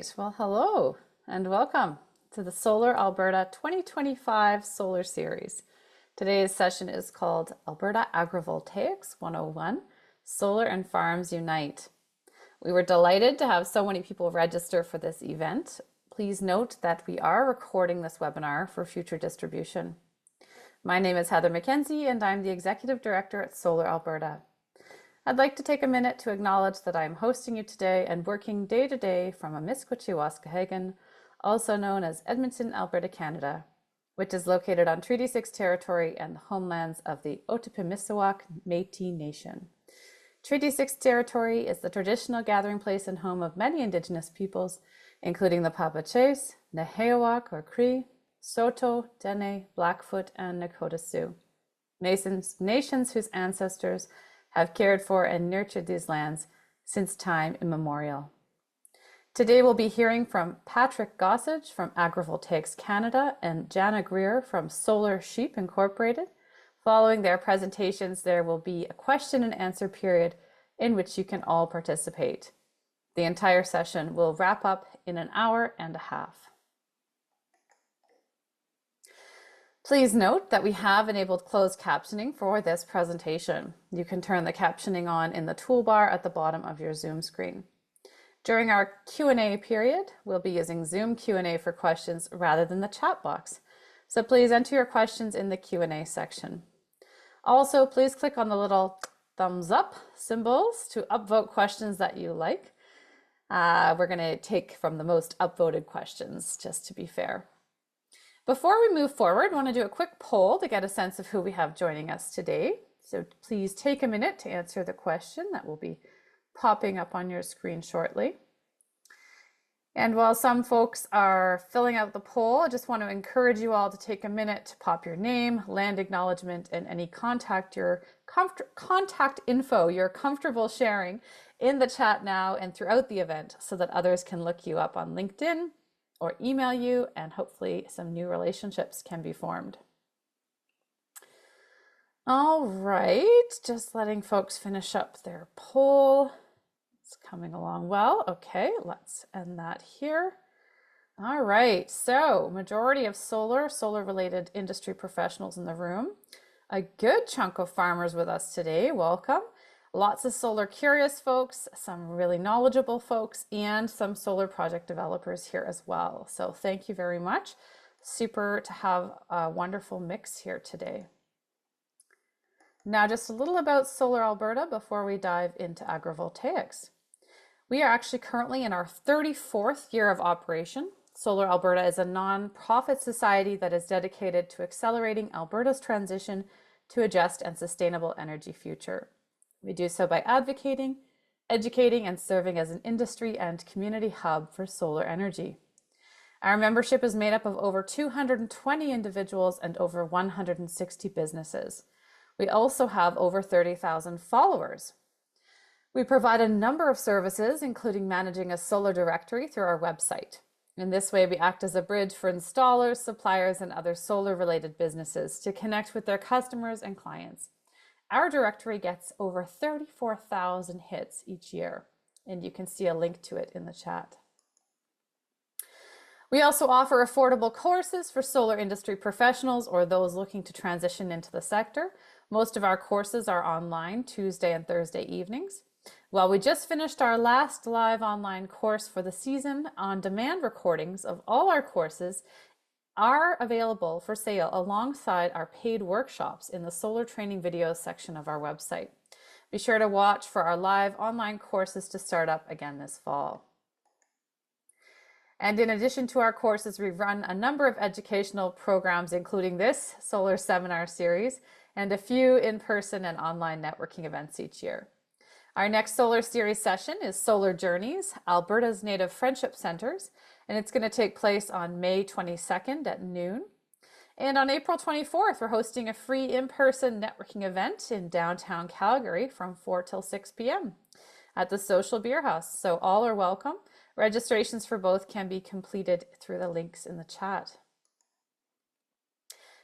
right. Well, hello and welcome to the Solar Alberta 2025 Solar Series. Today's session is called Alberta Agrivoltaics 101, Solar and Farms Unite. We were delighted to have so many people register for this event. Please note that we are recording this webinar for future distribution. My name is Heather McKenzie and I'm the Executive Director at Solar Alberta. I'd like to take a minute to acknowledge that I'm hosting you today and working day to day from Amiskwaciwaskahagan, also known as Edmonton, Alberta, Canada, which is located on Treaty 6 territory and the homelands of the Otipemisiwak Métis Nation. Treaty 6 territory is the traditional gathering place and home of many Indigenous peoples, including the Papachase, Nehewak or Cree, Saulteaux, Dene, Blackfoot, and Nakota Sioux. Nations whose ancestors have cared for and nurtured these lands since time immemorial. Today we'll be hearing from Patrick Gossage from Agrivoltaics Canada and Jana Greer from Solar Sheep Incorporated. Following their presentations, there will be a question and answer period in which you can all participate. The entire session will wrap up in an hour and a half. Please note that we have enabled closed captioning for this presentation. You can turn the captioning on in the toolbar at the bottom of your Zoom screen. During our Q&A period, we'll be using Zoom Q&A for questions rather than the chat box. So please enter your questions in the Q&A section. Also, please click on the little thumbs up symbols to upvote questions that you like. We're going to take from the most upvoted questions, just to be fair. Before we move forward, I want to do a quick poll to get a sense of who we have joining us today. So please take a minute to answer the question that will be popping up on your screen shortly. And while some folks are filling out the poll, I just want to encourage you all to take a minute to pop your name, land acknowledgement, and any contact info you're comfortable sharing in the chat now and throughout the event so that others can look you up on LinkedIn or email you, and hopefully some new relationships can be formed. All right, just letting folks finish up their poll. It's coming along well. Okay, let's end that here. All right, so majority of solar-related industry professionals in the room. A good chunk of farmers with us today. Welcome. Lots of solar curious folks, some really knowledgeable folks, and some solar project developers here as well. So thank you very much. Super to have a wonderful mix here today. Now just a little about Solar Alberta before we dive into agrivoltaics. We are actually currently in our 34th year of operation. Solar Alberta is a non-profit society that is dedicated to accelerating Alberta's transition to a just and sustainable energy future. We do so by advocating, educating, and serving as an industry and community hub for solar energy. Our membership is made up of over 220 individuals and over 160 businesses. We also have over 30,000 followers. We provide a number of services, including managing a solar directory through our website. In this way, we act as a bridge for installers, suppliers, and other solar-related businesses to connect with their customers and clients. Our directory gets over 34,000 hits each year, and you can see a link to it in the chat. We also offer affordable courses for solar industry professionals or those looking to transition into the sector. Most of our courses are online Tuesday and Thursday evenings. Well, we just finished our last live online course for the season. On-demand recordings of all our courses are available for sale alongside our paid workshops in the solar training videos section of our website. Be sure to watch for our live online courses to start up again this fall. And in addition to our courses, we run a number of educational programs, including this solar seminar series and a few in-person and online networking events each year. Our next solar series session is Solar Journeys, Alberta's Native Friendship Centers, and it's going to take place on May 22nd at noon. And on April 24th, we're hosting a free in-person networking event in downtown Calgary from 4 till 6 p.m. at the Social Beer House. So all are welcome. Registrations for both can be completed through the links in the chat.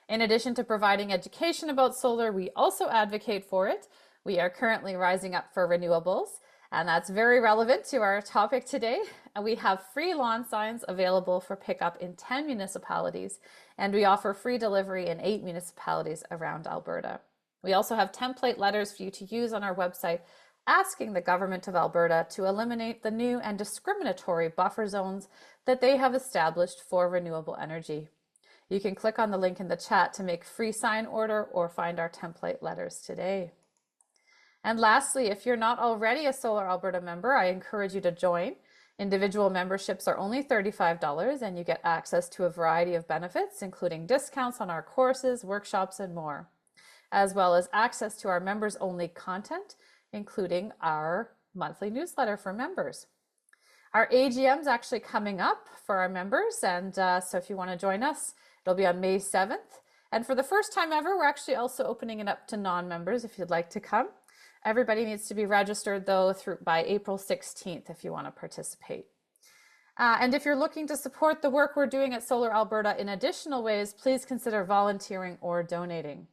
In addition to providing education about solar, we also advocate for it. We are currently rising up for renewables. And that's very relevant to our topic today. And we have free lawn signs available for pickup in 10 municipalities, and we offer free delivery in 8 municipalities around Alberta. We also have template letters for you to use on our website asking the Government of Alberta to eliminate the new and discriminatory buffer zones that they have established for renewable energy. You can click on the link in the chat to make free sign order or find our template letters today. And lastly, if you're not already a Solar Alberta member, I encourage you to join. Individual memberships are only $35 and you get access to a variety of benefits, including discounts on our courses, workshops, and more, as well as access to our members-only content, including our monthly newsletter for members. Our AGM is actually coming up for our members, and so if you want to join us, it'll be on May 7th. And for the first time ever, we're actually also opening it up to non-members if you'd like to come. Everybody needs to be registered though by April 16th if you want to participate. And if you're looking to support the work we're doing at Solar Alberta in additional ways, please consider volunteering or donating.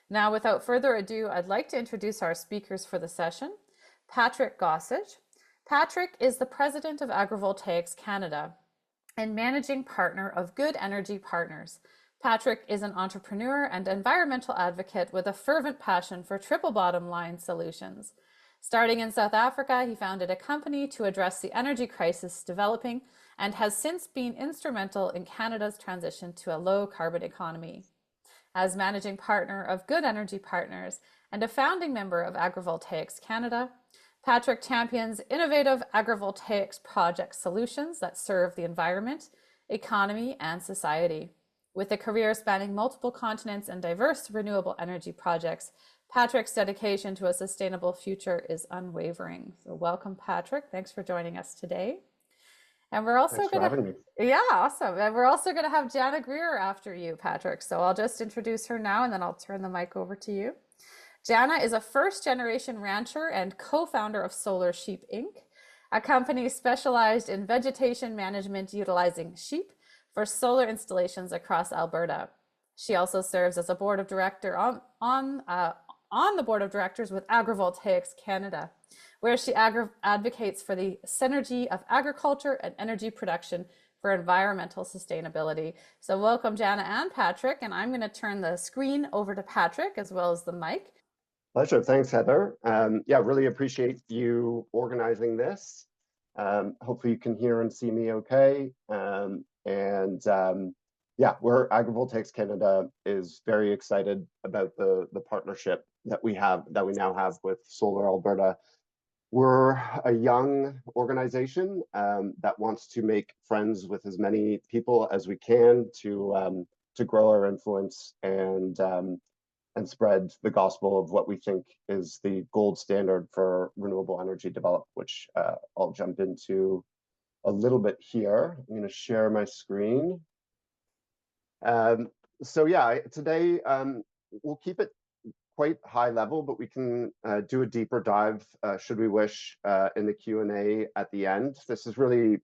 Now, without further ado, I'd like to introduce our speakers for the session. Patrick Gossage. Patrick is the president of Agrivoltaics Canada and managing partner of Good Energy Partners. Patrick is an entrepreneur and environmental advocate with a fervent passion for triple bottom line solutions. Starting in South Africa, he founded a company to address the energy crisis developing and has since been instrumental in Canada's transition to a low carbon economy. As managing partner of Good Energy Partners and a founding member of Agrivoltaics Canada, Patrick champions innovative agrivoltaics project solutions that serve the environment, economy, and society. With a career spanning multiple continents and diverse renewable energy projects, Patrick's dedication to a sustainable future is unwavering. So welcome, Patrick. Thanks for joining us today. And we're also going to, yeah, awesome. And we're also going to have Jana Greer after you, Patrick. So I'll just introduce her now and then I'll turn the mic over to you. Jana is a first-generation rancher and co-founder of Solar Sheep Inc., a company specialized in vegetation management utilizing sheep for solar installations across Alberta. She also serves as a board of director on the board of directors with Agrivoltaics Canada, where she advocates for the synergy of agriculture and energy production for environmental sustainability. So welcome, Jana and Patrick, and I'm going to turn the screen over to Patrick as well as the mic. Pleasure. Thanks, Heather. Yeah, really appreciate you organizing this. Hopefully you can hear and see me okay. Yeah, Agrivoltaics Canada is very excited about the partnership that we now have with Solar Alberta. We're a young organization that wants to make friends with as many people as we can to grow our influence and spread the gospel of what we think is the gold standard for renewable energy development, which I'll jump into a little bit here. I'm going to share my screen. So yeah, today we'll keep it quite high level, but we can do a deeper dive, should we wish, in the Q&A at the end. This is really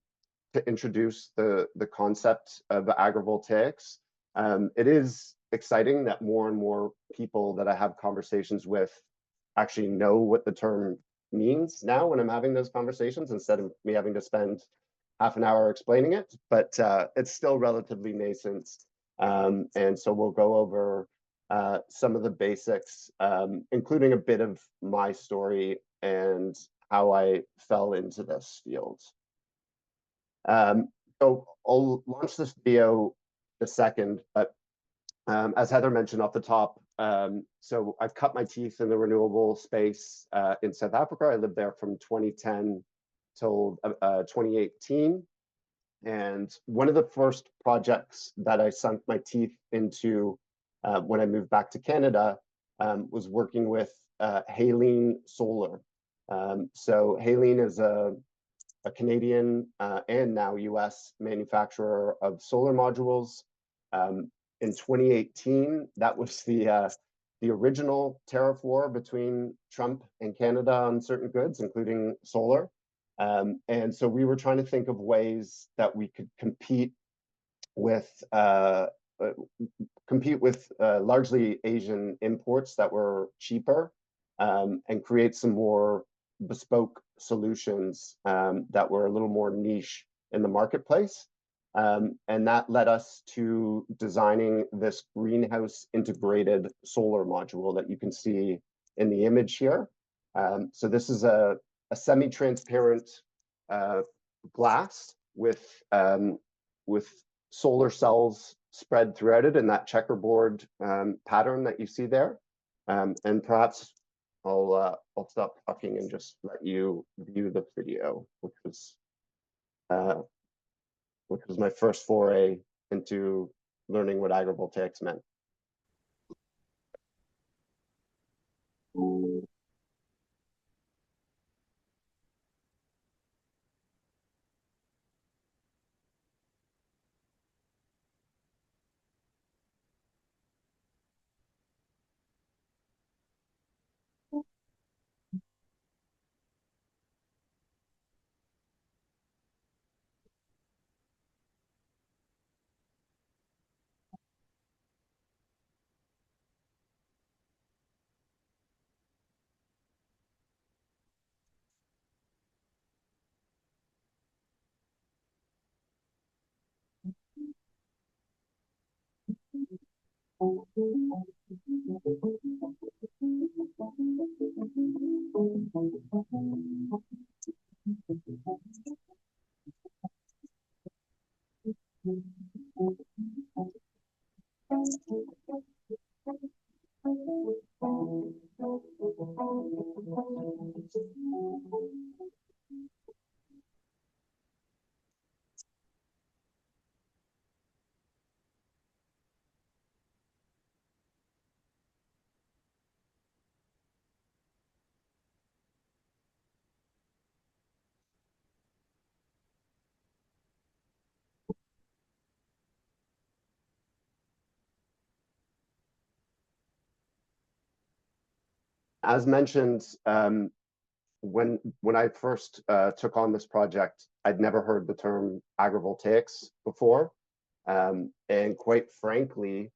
to introduce the concept of agrivoltaics. It is exciting that more and more people that I have conversations with actually know what the term means now when I'm having those conversations, instead of me having to spend half an hour explaining it, but it's still relatively nascent. And so we'll go over some of the basics, including a bit of my story and how I fell into this field. So I'll launch this video in a second, but as Heather mentioned off the top, so I've cut my teeth in the renewable space in South Africa. I lived there from 2010 till 2018. And one of the first projects that I sunk my teeth into when I moved back to Canada was working with Haleen Solar. So Haleen is a Canadian and now US manufacturer of solar modules. In 2018, that was the original tariff war between Trump and Canada on certain goods, including solar. And so we were trying to think of ways that we could compete with largely Asian imports that were cheaper, and create some more bespoke solutions that were a little more niche in the marketplace. And that led us to designing this greenhouse integrated solar module that you can see in the image here. So this is a semi-transparent glass with solar cells spread throughout it in that checkerboard pattern that you see there. And perhaps I'll stop talking and just let you view the video, which was my first foray into learning what agrivoltaics meant. As mentioned, when I first took on this project, I'd never heard the term agrivoltaics before. And quite frankly,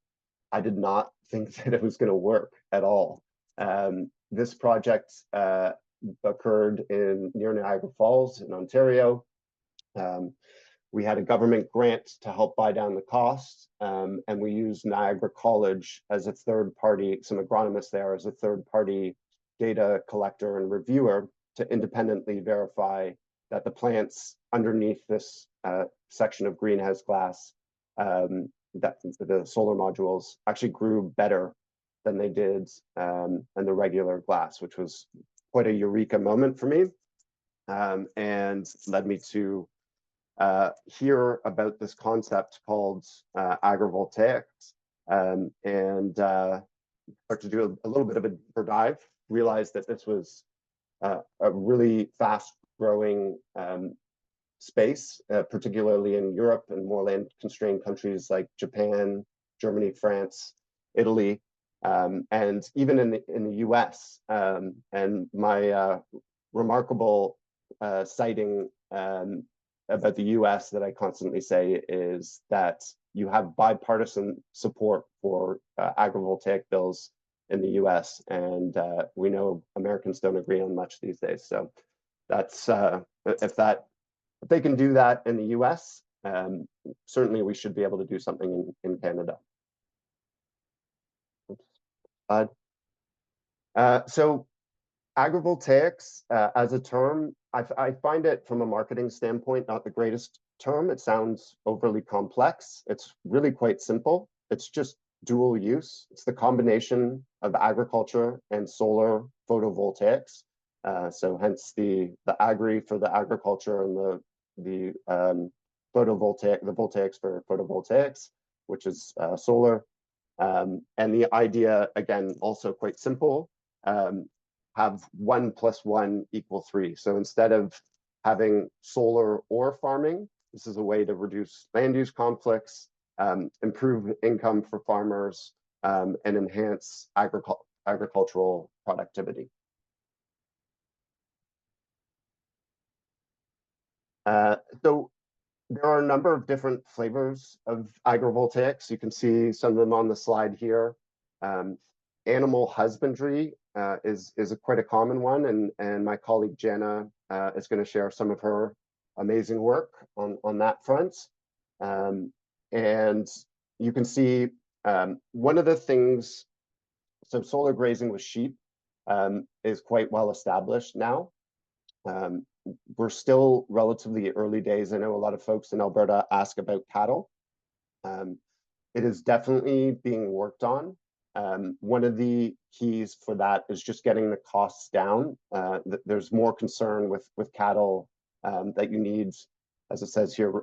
I did not think that it was going to work at all. This project occurred near Niagara Falls in Ontario. We had a government grant to help buy down the cost, and we used Niagara College as a third party, some agronomists there as a third party data collector and reviewer to independently verify that the plants underneath this section of greenhouse glass, that the solar modules actually grew better than they did in the regular glass, which was quite a eureka moment for me, and led me to hear about this concept called agrivoltaics, and start to do a little bit of a deeper dive, realized that this was a really fast growing space, particularly in Europe and more land constrained countries like Japan, Germany, France, Italy, and even in the US. And my remarkable citing about the US that I constantly say is that you have bipartisan support for agrivoltaic bills in the US, and we know Americans don't agree on much these days. So that's if they can do that in the US, certainly we should be able to do something in Canada. So agrivoltaics as a term, I find it from a marketing standpoint not the greatest term. It sounds overly complex. It's really quite simple. It's just dual use. It's the combination of agriculture and solar photovoltaics. So hence the agri for the agriculture and the voltaics for photovoltaics, which is solar. And the idea, again, also quite simple. Have 1 + 1 = 3. So instead of having solar or farming, this is a way to reduce land use conflicts, improve income for farmers, and enhance agricultural productivity. So there are a number of different flavors of agrivoltaics. You can see some of them on the slide here. Animal husbandry is quite a common one, and my colleague Jana is going to share some of her amazing work on that front. And you can see one of the things, so solar grazing with sheep is quite well established now. We're still relatively early days. I know a lot of folks in Alberta ask about cattle. It is definitely being worked on. One of the keys for that is just getting the costs down. There's more concern with cattle that you need, as it says here,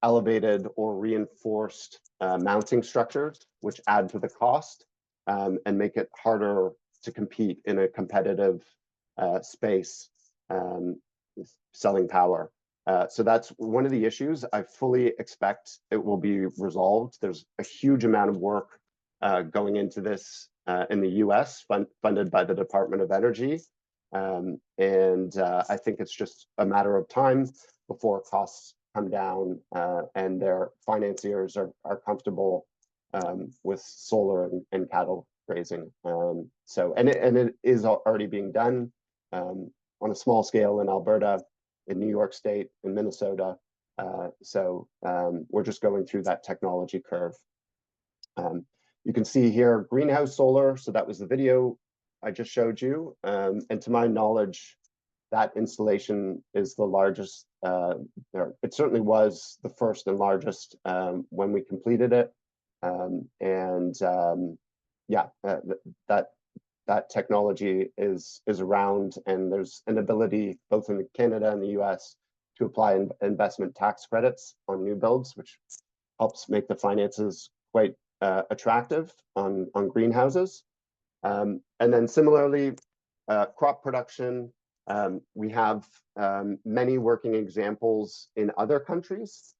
elevated or reinforced mounting structures, which add to the cost and make it harder to compete in a competitive space selling power. So that's one of the issues. I fully expect it will be resolved. There's a huge amount of work going into this in the US, funded by the Department of Energy. I think it's just a matter of time before costs come down and their financiers are comfortable with solar and cattle grazing. And it is already being done on a small scale in Alberta, in New York State, in Minnesota. We're just going through that technology curve. You can see here greenhouse solar. So that was the video I just showed you. And to my knowledge, that installation is the largest. It certainly was the first and largest when we completed it. That technology is around, and there's an ability both in Canada and the US to apply investment tax credits on new builds, which helps make the finances quite attractive on greenhouses. And then similarly, crop production, we have many working examples in other countries.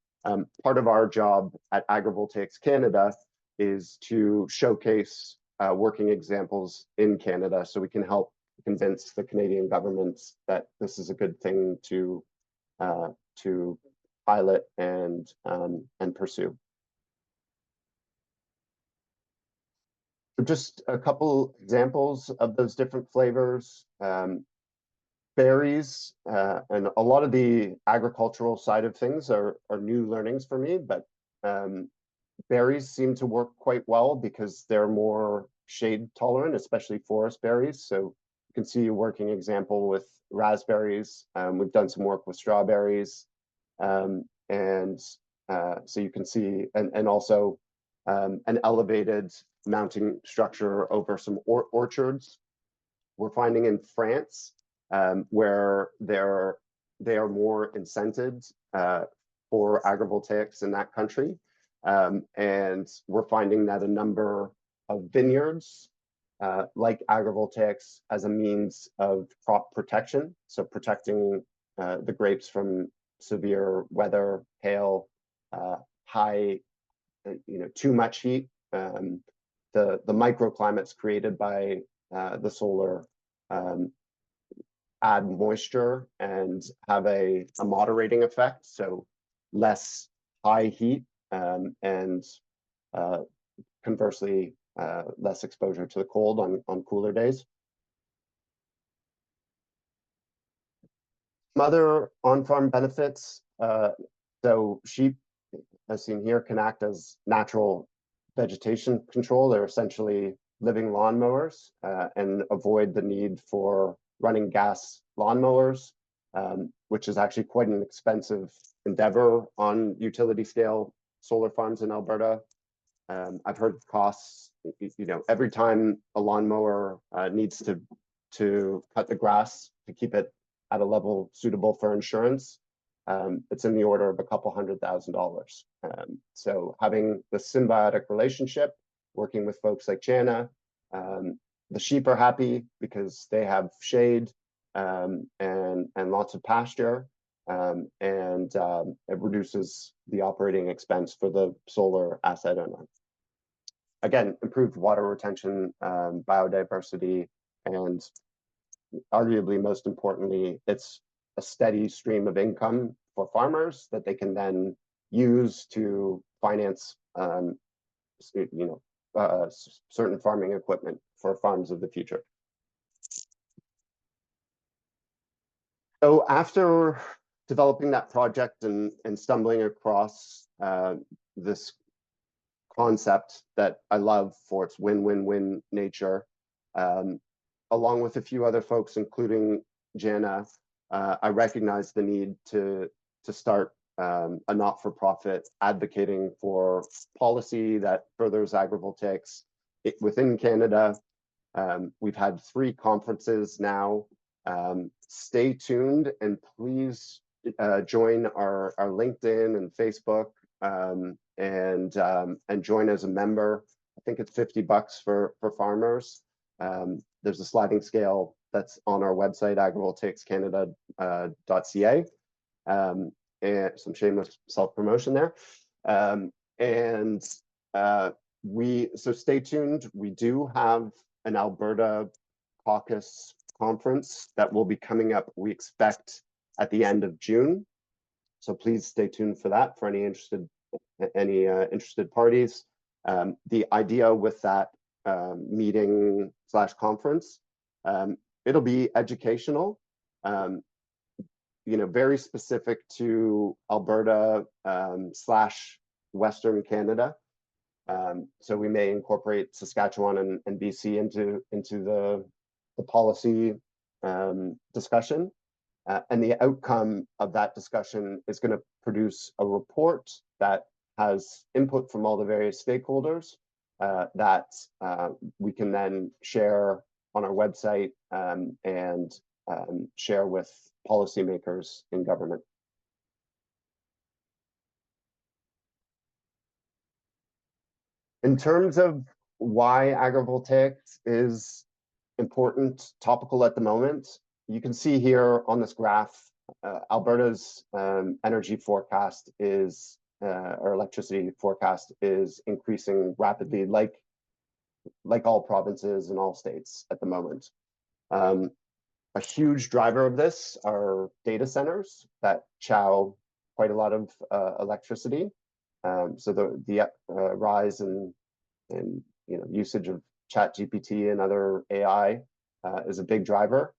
Part of our job at Agrivoltaics Canada is to showcase working examples in Canada so we can help convince the Canadian government that this is a good thing to pilot and pursue. So just a couple examples of those different flavors. Berries and a lot of the agricultural side of things are new learnings for me, but berries seem to work quite well because they're more shade tolerant, especially forest berries. So you can see a working example with raspberries. We've done some work with strawberries. So you can see, and also an elevated mounting structure over some orchards. We're finding in France where they are more incented for agrivoltaics in that country. And we're finding that a number of vineyards like agrivoltaics as a means of crop protection. So protecting the grapes from severe weather, hail, high, too much heat. The microclimates created by the solar add moisture and have a moderating effect. So less high heat and conversely, less exposure to the cold on cooler days. Some other on-farm benefits. So sheep, as seen here, can act as natural vegetation control. They're essentially living lawnmowers and avoid the need for running gas lawnmowers, which is actually quite an expensive endeavor on utility scale solar farms in Alberta. I've heard costs, every time a lawnmower needs to cut the grass to keep it at a level suitable for insurance, it's in the order of a couple $100,000. So having the symbiotic relationship, working with folks like Jana, the sheep are happy because they have shade and lots of pasture, and it reduces the operating expense for the solar asset owner. Again, improved water retention, biodiversity, and arguably most importantly, it's a steady stream of income for farmers that they can then use to finance certain farming equipment for farms of the future. So after developing that project and stumbling across this concept that I love for its win-win-win nature, um, along with a few other folks, including Jana, I recognized the need to start a not-for-profit advocating for policy that furthers agrivoltaics within Canada. We've had 3 conferences now. Stay tuned and please join our LinkedIn and Facebook and join as a member. I think it's $50 for farmers. There's a sliding scale that's on our website, agrivoltaicscanada.ca. And some shameless self-promotion there. And so stay tuned. We do have an Alberta caucus conference that will be coming up, we expect, at the end of June. So please stay tuned for that for any interested parties. The idea with that meeting / conference, it'll be educational, very specific to Alberta / Western Canada. So we may incorporate Saskatchewan and BC into the policy discussion. And the outcome of that discussion is going to produce a report that has input from all the various stakeholders that we can then share on our website and share with policymakers in government. In terms of why agrivoltaics is important, topical at the moment, you can see here on this graph, Alberta's energy forecast is, or electricity forecast is increasing rapidly, like all provinces and all states at the moment. A huge driver of this are data centers that chow quite a lot of electricity. So the rise in usage of ChatGPT and other AI is a big driver,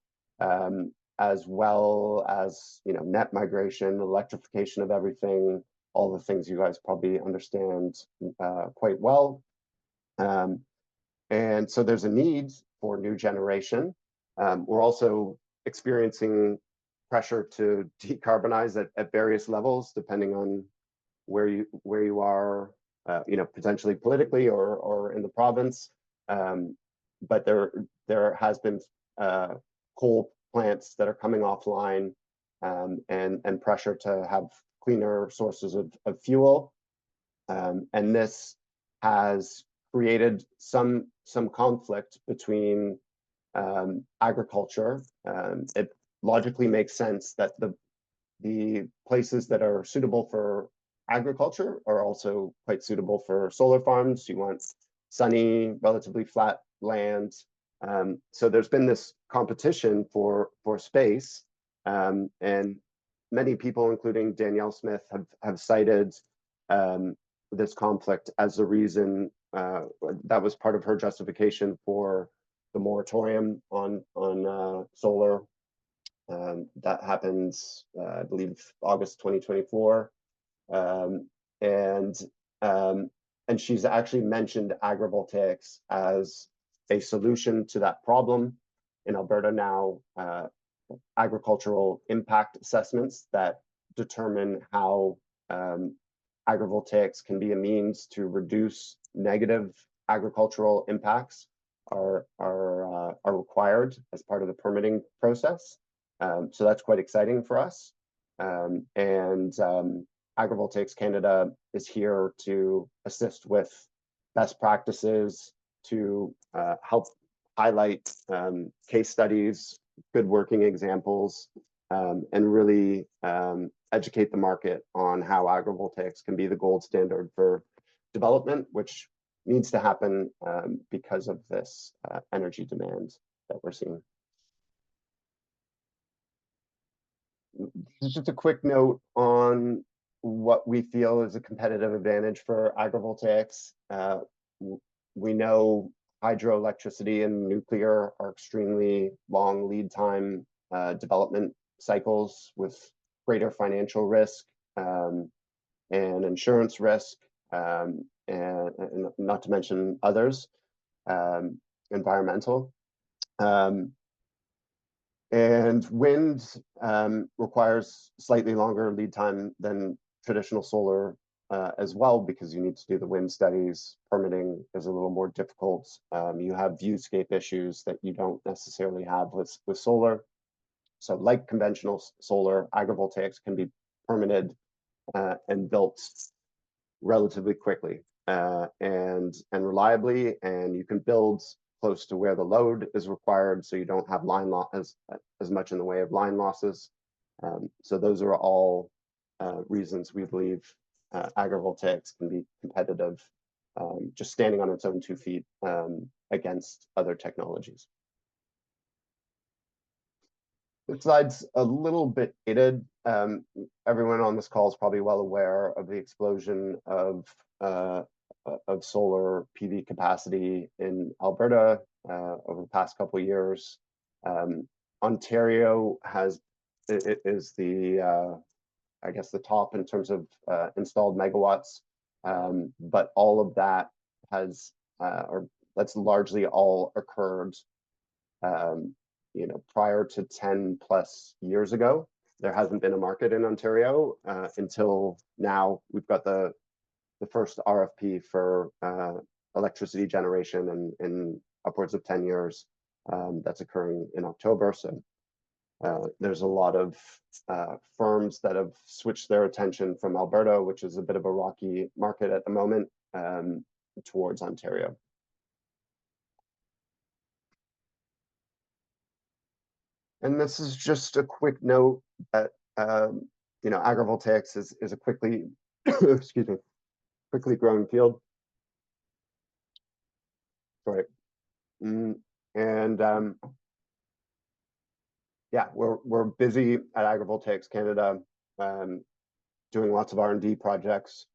as well as net migration, electrification of everything, all the things you guys probably understand quite well. And so there's a need for new generation. We're also experiencing pressure to decarbonize at various levels, depending on where you are, potentially politically or in the province. But there has been coal plants that are coming offline, and pressure to have cleaner sources of fuel. And this has created some conflict between agriculture. It logically makes sense that the places that are suitable for agriculture are also quite suitable for solar farms. You want sunny, relatively flat land. So there's been this competition for space, and many people, including Danielle Smith, have cited this conflict as the reason that was part of her justification for the moratorium on solar. That happens, I believe, August 2024. And she's actually mentioned agrivoltaics as a solution to that problem. In Alberta now, agricultural impact assessments that determine how agrivoltaics can be a means to reduce negative agricultural impacts are required as part of the permitting process. So that's quite exciting for us. Agrivoltaics Canada is here to assist with best practices, to help highlight case studies, good working examples, and really educate the market on how agrivoltaics can be the gold standard for development, which needs to happen because of this energy demand that we're seeing. Just a quick note on what we feel is a competitive advantage for agrivoltaics. We know hydroelectricity and nuclear are extremely long lead time development cycles with greater financial risk and insurance risk, and not to mention others, environmental. And wind requires slightly longer lead time than traditional solar as well, because you need to do the wind studies. Permitting is a little more difficult. You have viewscape issues that you don't necessarily have with solar. So like conventional solar, agrivoltaics can be permitted and built relatively quickly and reliably, and you can build close to where the load is required, so you don't have line loss as much in the way of line losses. So those are all reasons we believe agrivoltaics can be competitive, just standing on its own 2 feet against other technologies. The slide's a little bit dated. Everyone on this call is probably well aware of the explosion of solar PV capacity in Alberta over the past couple of years. Ontario is the I guess the top in terms of installed megawatts, but all of that has or that's largely all occurred prior to 10 plus years ago. There hasn't been a market in Ontario until now. We've got the first RFP for electricity generation in upwards of 10 years. That's occurring in October. So there's a lot of firms that have switched their attention from Alberta, which is a bit of a rocky market at the moment, towards Ontario. And this is just a quick note that agrivoltaics is a quickly excuse me, quickly growing field. Sorry. And yeah, we're busy at Agrivoltaics Canada, doing lots of R&D projects.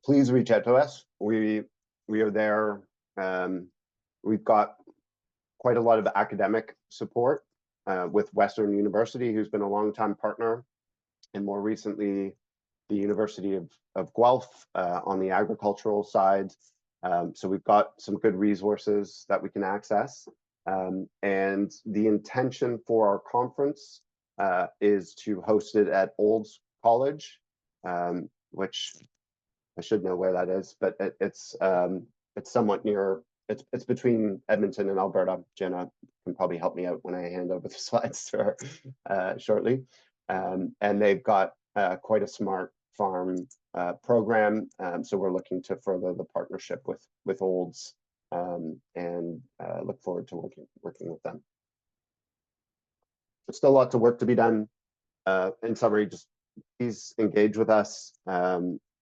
Please reach out to us. We are there. We've got quite a lot of academic support with Western University, who's been a longtime partner, and more recently, the University of Guelph on the agricultural side. So we've got some good resources that we can access. And the intention for our conference is to host it at Olds College, which I should know where that is, but it's somewhat near. It's between Edmonton and Alberta. Jenna can probably help me out when I hand over the slides to her shortly. And they've got quite a smart farm program. So we're looking to further the partnership with Olds and look forward to working with them. There's still lots of work to be done. In summary, just please engage with us.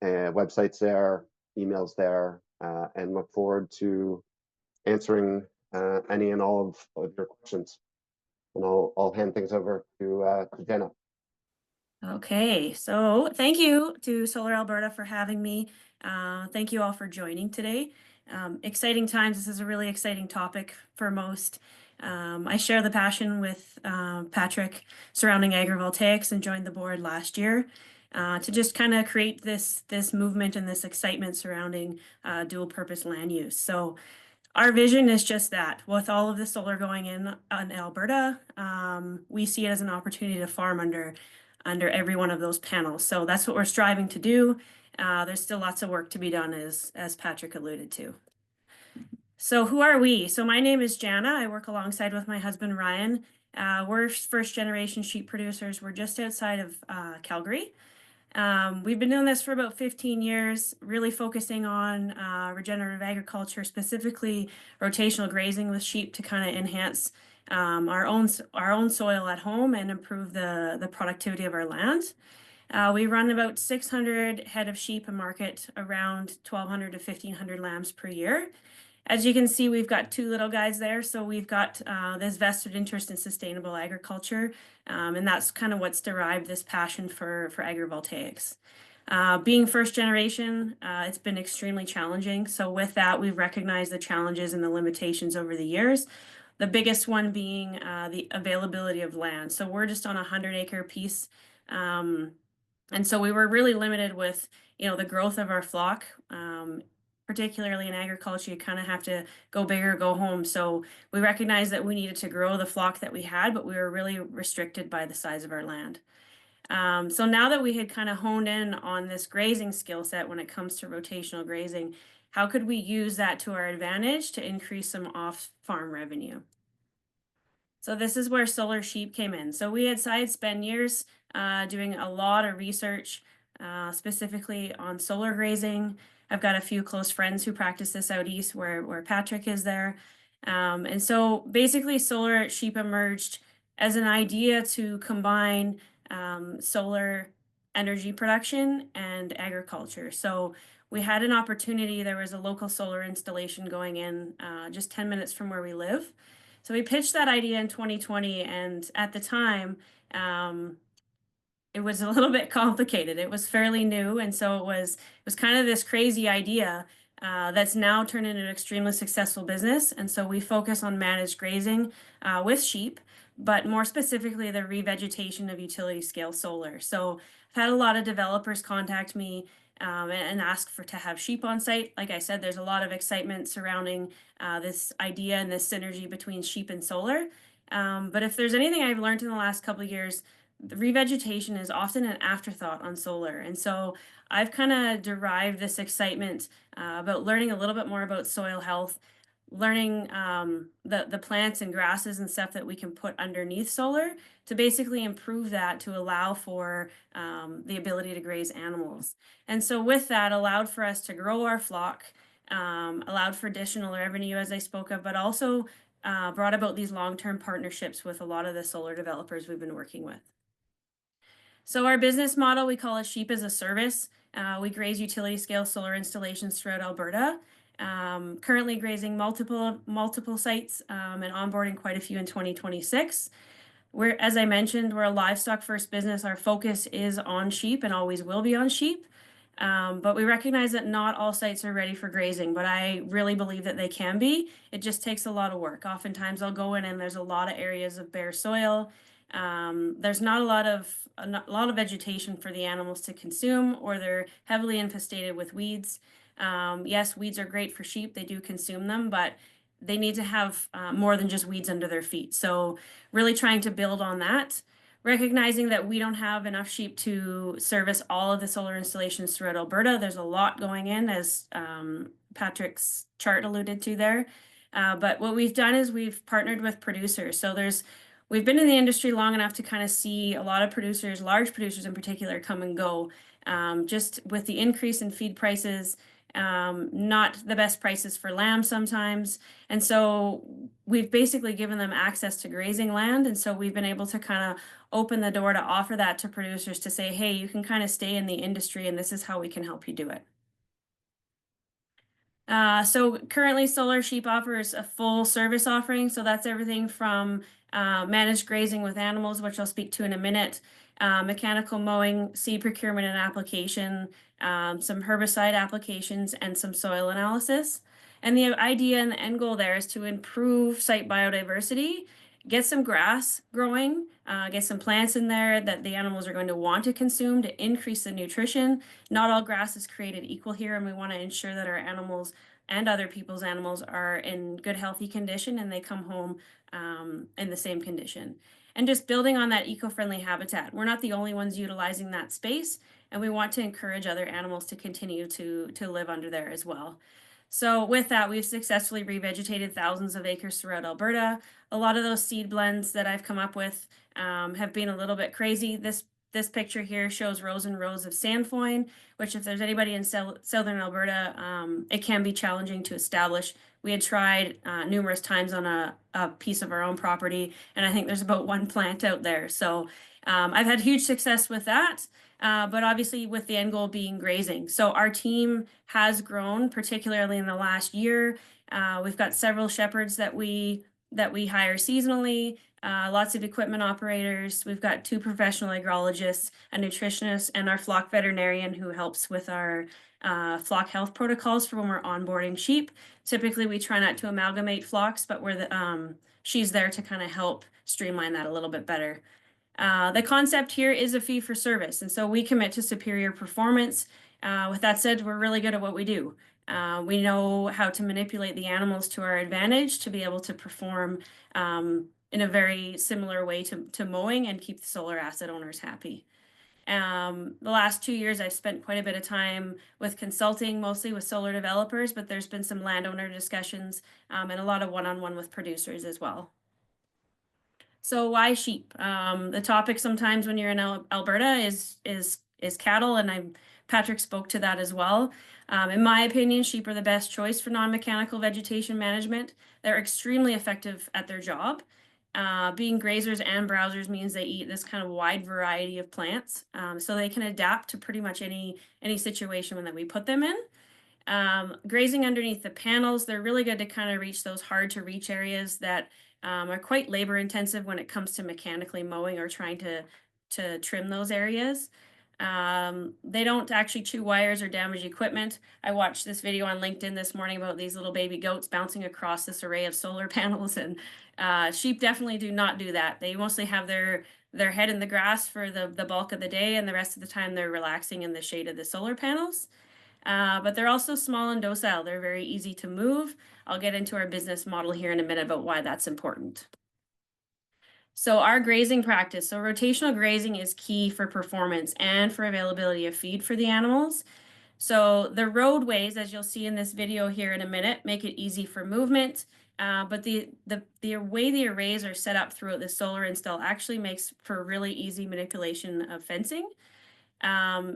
Websites there, emails there, and look forward to answering any and all of your questions. And I'll hand things over to Jenna. Okay, so thank you to Solar Alberta for having me. Thank you all for joining today. Exciting times. This is a really exciting topic for most. I share the passion with Patrick surrounding agrivoltaics and joined the board last year to just kind of create this movement and this excitement surrounding dual purpose land use. So our vision is just that. With all of the solar going in Alberta, we see it as an opportunity to farm under every one of those panels. So that's what we're striving to do. There's still lots of work to be done, as Patrick alluded to. So who are we? So my name is Jana. I work alongside with my husband, Ryan. We're first generation sheep producers. We're just outside of Calgary. We've been doing this for about 15 years, really focusing on regenerative agriculture, specifically rotational grazing with sheep to kind of enhance our own soil at home and improve the productivity of our land. We run about 600 head of sheep and market around 1,200 to 1,500 lambs per year. As you can see, we've got two little guys there. So we've got this vested interest in sustainable agriculture, and that's kind of what's derived this passion for agrivoltaics. Being first generation, it's been extremely challenging. So with that, we've recognized the challenges and the limitations over the years. the biggest one being the availability of land. So we're just on a 100-acre piece. And so we were really limited with, the growth of our flock. Particularly in agriculture, you kind of have to go big or go home. So we recognized that we needed to grow the flock that we had, but we were really restricted by the size of our land. So now that we had kind of honed in on this grazing skill set when it comes to rotational grazing, how could we use that to our advantage to increase some off-farm revenue? So this is where solar sheep came in. So we had spent years doing a lot of research specifically on solar grazing. I've got a few close friends who practice this out east where Patrick is there. And so basically solar sheep emerged as an idea to combine solar energy production and agriculture. So we had an opportunity. There was a local solar installation going in just 10 minutes from where we live. So we pitched that idea in 2020, and at the time, it was a little bit complicated. It was fairly new, and so it was kind of this crazy idea that's now turned into an extremely successful business. And so we focus on managed grazing with sheep, but more specifically, the revegetation of utility scale solar. So I've had a lot of developers contact me and ask to have sheep on site. Like I said, there's a lot of excitement surrounding this idea and this synergy between sheep and solar. But if there's anything I've learned in the last couple of years, the revegetation is often an afterthought on solar. And so I've kind of derived this excitement about learning a little bit more about soil health, learning the plants and grasses and stuff that we can put underneath solar to basically improve that to allow for the ability to graze animals. And so with that allowed for us to grow our flock, allowed for additional revenue as I spoke of, but also brought about these long-term partnerships with a lot of the solar developers we've been working with. So our business model, we call it Sheep as a Service. We graze utility scale solar installations throughout Alberta. Currently grazing multiple sites and onboarding quite a few in 2026. As I mentioned, we're a livestock first business. Our focus is on sheep and always will be on sheep. But we recognize that not all sites are ready for grazing, but I really believe that they can be. It just takes a lot of work. Oftentimes I'll go in and there's a lot of areas of bare soil. There's not a lot of vegetation for the animals to consume, or they're heavily infested with weeds. Yes, weeds are great for sheep. They do consume them, but they need to have more than just weeds under their feet. So really trying to build on that, recognizing that we don't have enough sheep to service all of the solar installations throughout Alberta. There's a lot going in, as Patrick's chart alluded to there. But what we've done is we've partnered with producers. So we've been in the industry long enough to kind of see a lot of producers, large producers in particular, come and go. Just with the increase in feed prices, not the best prices for lamb sometimes. And so we've basically given them access to grazing land. And so we've been able to kind of open the door to offer that to producers to say, hey, you can kind of stay in the industry and this is how we can help you do it. So currently Solar Sheep offers a full service offering. So that's everything from managed grazing with animals, which I'll speak to in a minute, mechanical mowing, seed procurement and application, some herbicide applications, and some soil analysis. And the idea and the end goal there is to improve site biodiversity, get some grass growing, get some plants in there that the animals are going to want to consume to increase the nutrition. Not all grass is created equal here, and we want to ensure that our animals and other people's animals are in good, healthy condition and they come home in the same condition. And just building on that eco-friendly habitat. We're not the only ones utilizing that space, and we want to encourage other animals to continue to live under there as well. So with that, we've successfully revegetated thousands of acres throughout Alberta. A lot of those seed blends that I've come up with have been a little bit crazy. This picture here shows rows and rows of sandfoin, which if there's anybody in southern Alberta, it can be challenging to establish. We had tried numerous times on a piece of our own property, and I think there's about one plant out there. So I've had huge success with that, but obviously with the end goal being grazing. So our team has grown, particularly in the last year. We've got several shepherds that we hire seasonally, lots of equipment operators. We've got 2 professional agrologists, a nutritionist, and our flock veterinarian who helps with our flock health protocols for when we're onboarding sheep. Typically, we try not to amalgamate flocks, but where she's there to kind of help streamline that a little bit better. The concept here is a fee for service, and so we commit to superior performance. With that said, we're really good at what we do. We know how to manipulate the animals to our advantage to be able to perform in a very similar way to mowing and keep the solar asset owners happy. The last 2 years, I've spent quite a bit of time with consulting, mostly with solar developers, but there's been some landowner discussions and a lot of one-on-one with producers as well. So why sheep? The topic sometimes when you're in Alberta is cattle, and Patrick spoke to that as well. In my opinion, sheep are the best choice for non-mechanical vegetation management. They're extremely effective at their job. Being grazers and browsers means they eat this kind of wide variety of plants, so they can adapt to pretty much any situation that we put them in. Grazing underneath the panels, they're really good to kind of reach those hard to reach areas that are quite labor intensive when it comes to mechanically mowing or trying to trim those areas. They don't actually chew wires or damage equipment. I watched this video on LinkedIn this morning about these little baby goats bouncing across this array of solar panels, and sheep definitely do not do that. They mostly have their head in the grass for the bulk of the day, and the rest of the time they're relaxing in the shade of the solar panels. But they're also small and docile. They're very easy to move. I'll get into our business model here in a minute about why that's important. So our grazing practice. So rotational grazing is key for performance and for availability of feed for the animals. So the roadways, as you'll see in this video here in a minute, make it easy for movement. But the way the arrays are set up throughout the solar install actually makes for really easy manipulation of fencing.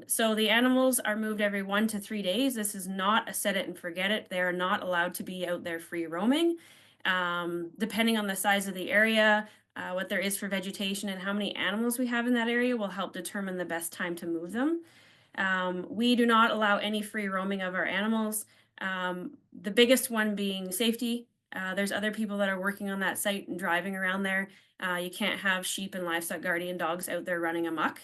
So the animals are moved every 1 to 3 days. This is not a set it and forget it. They are not allowed to be out there free roaming. Depending on the size of the area, what there is for vegetation and how many animals we have in that area will help determine the best time to move them. We do not allow any free roaming of our animals. The biggest one being safety. There's other people that are working on that site and driving around there. You can't have sheep and livestock guardian dogs out there running amok.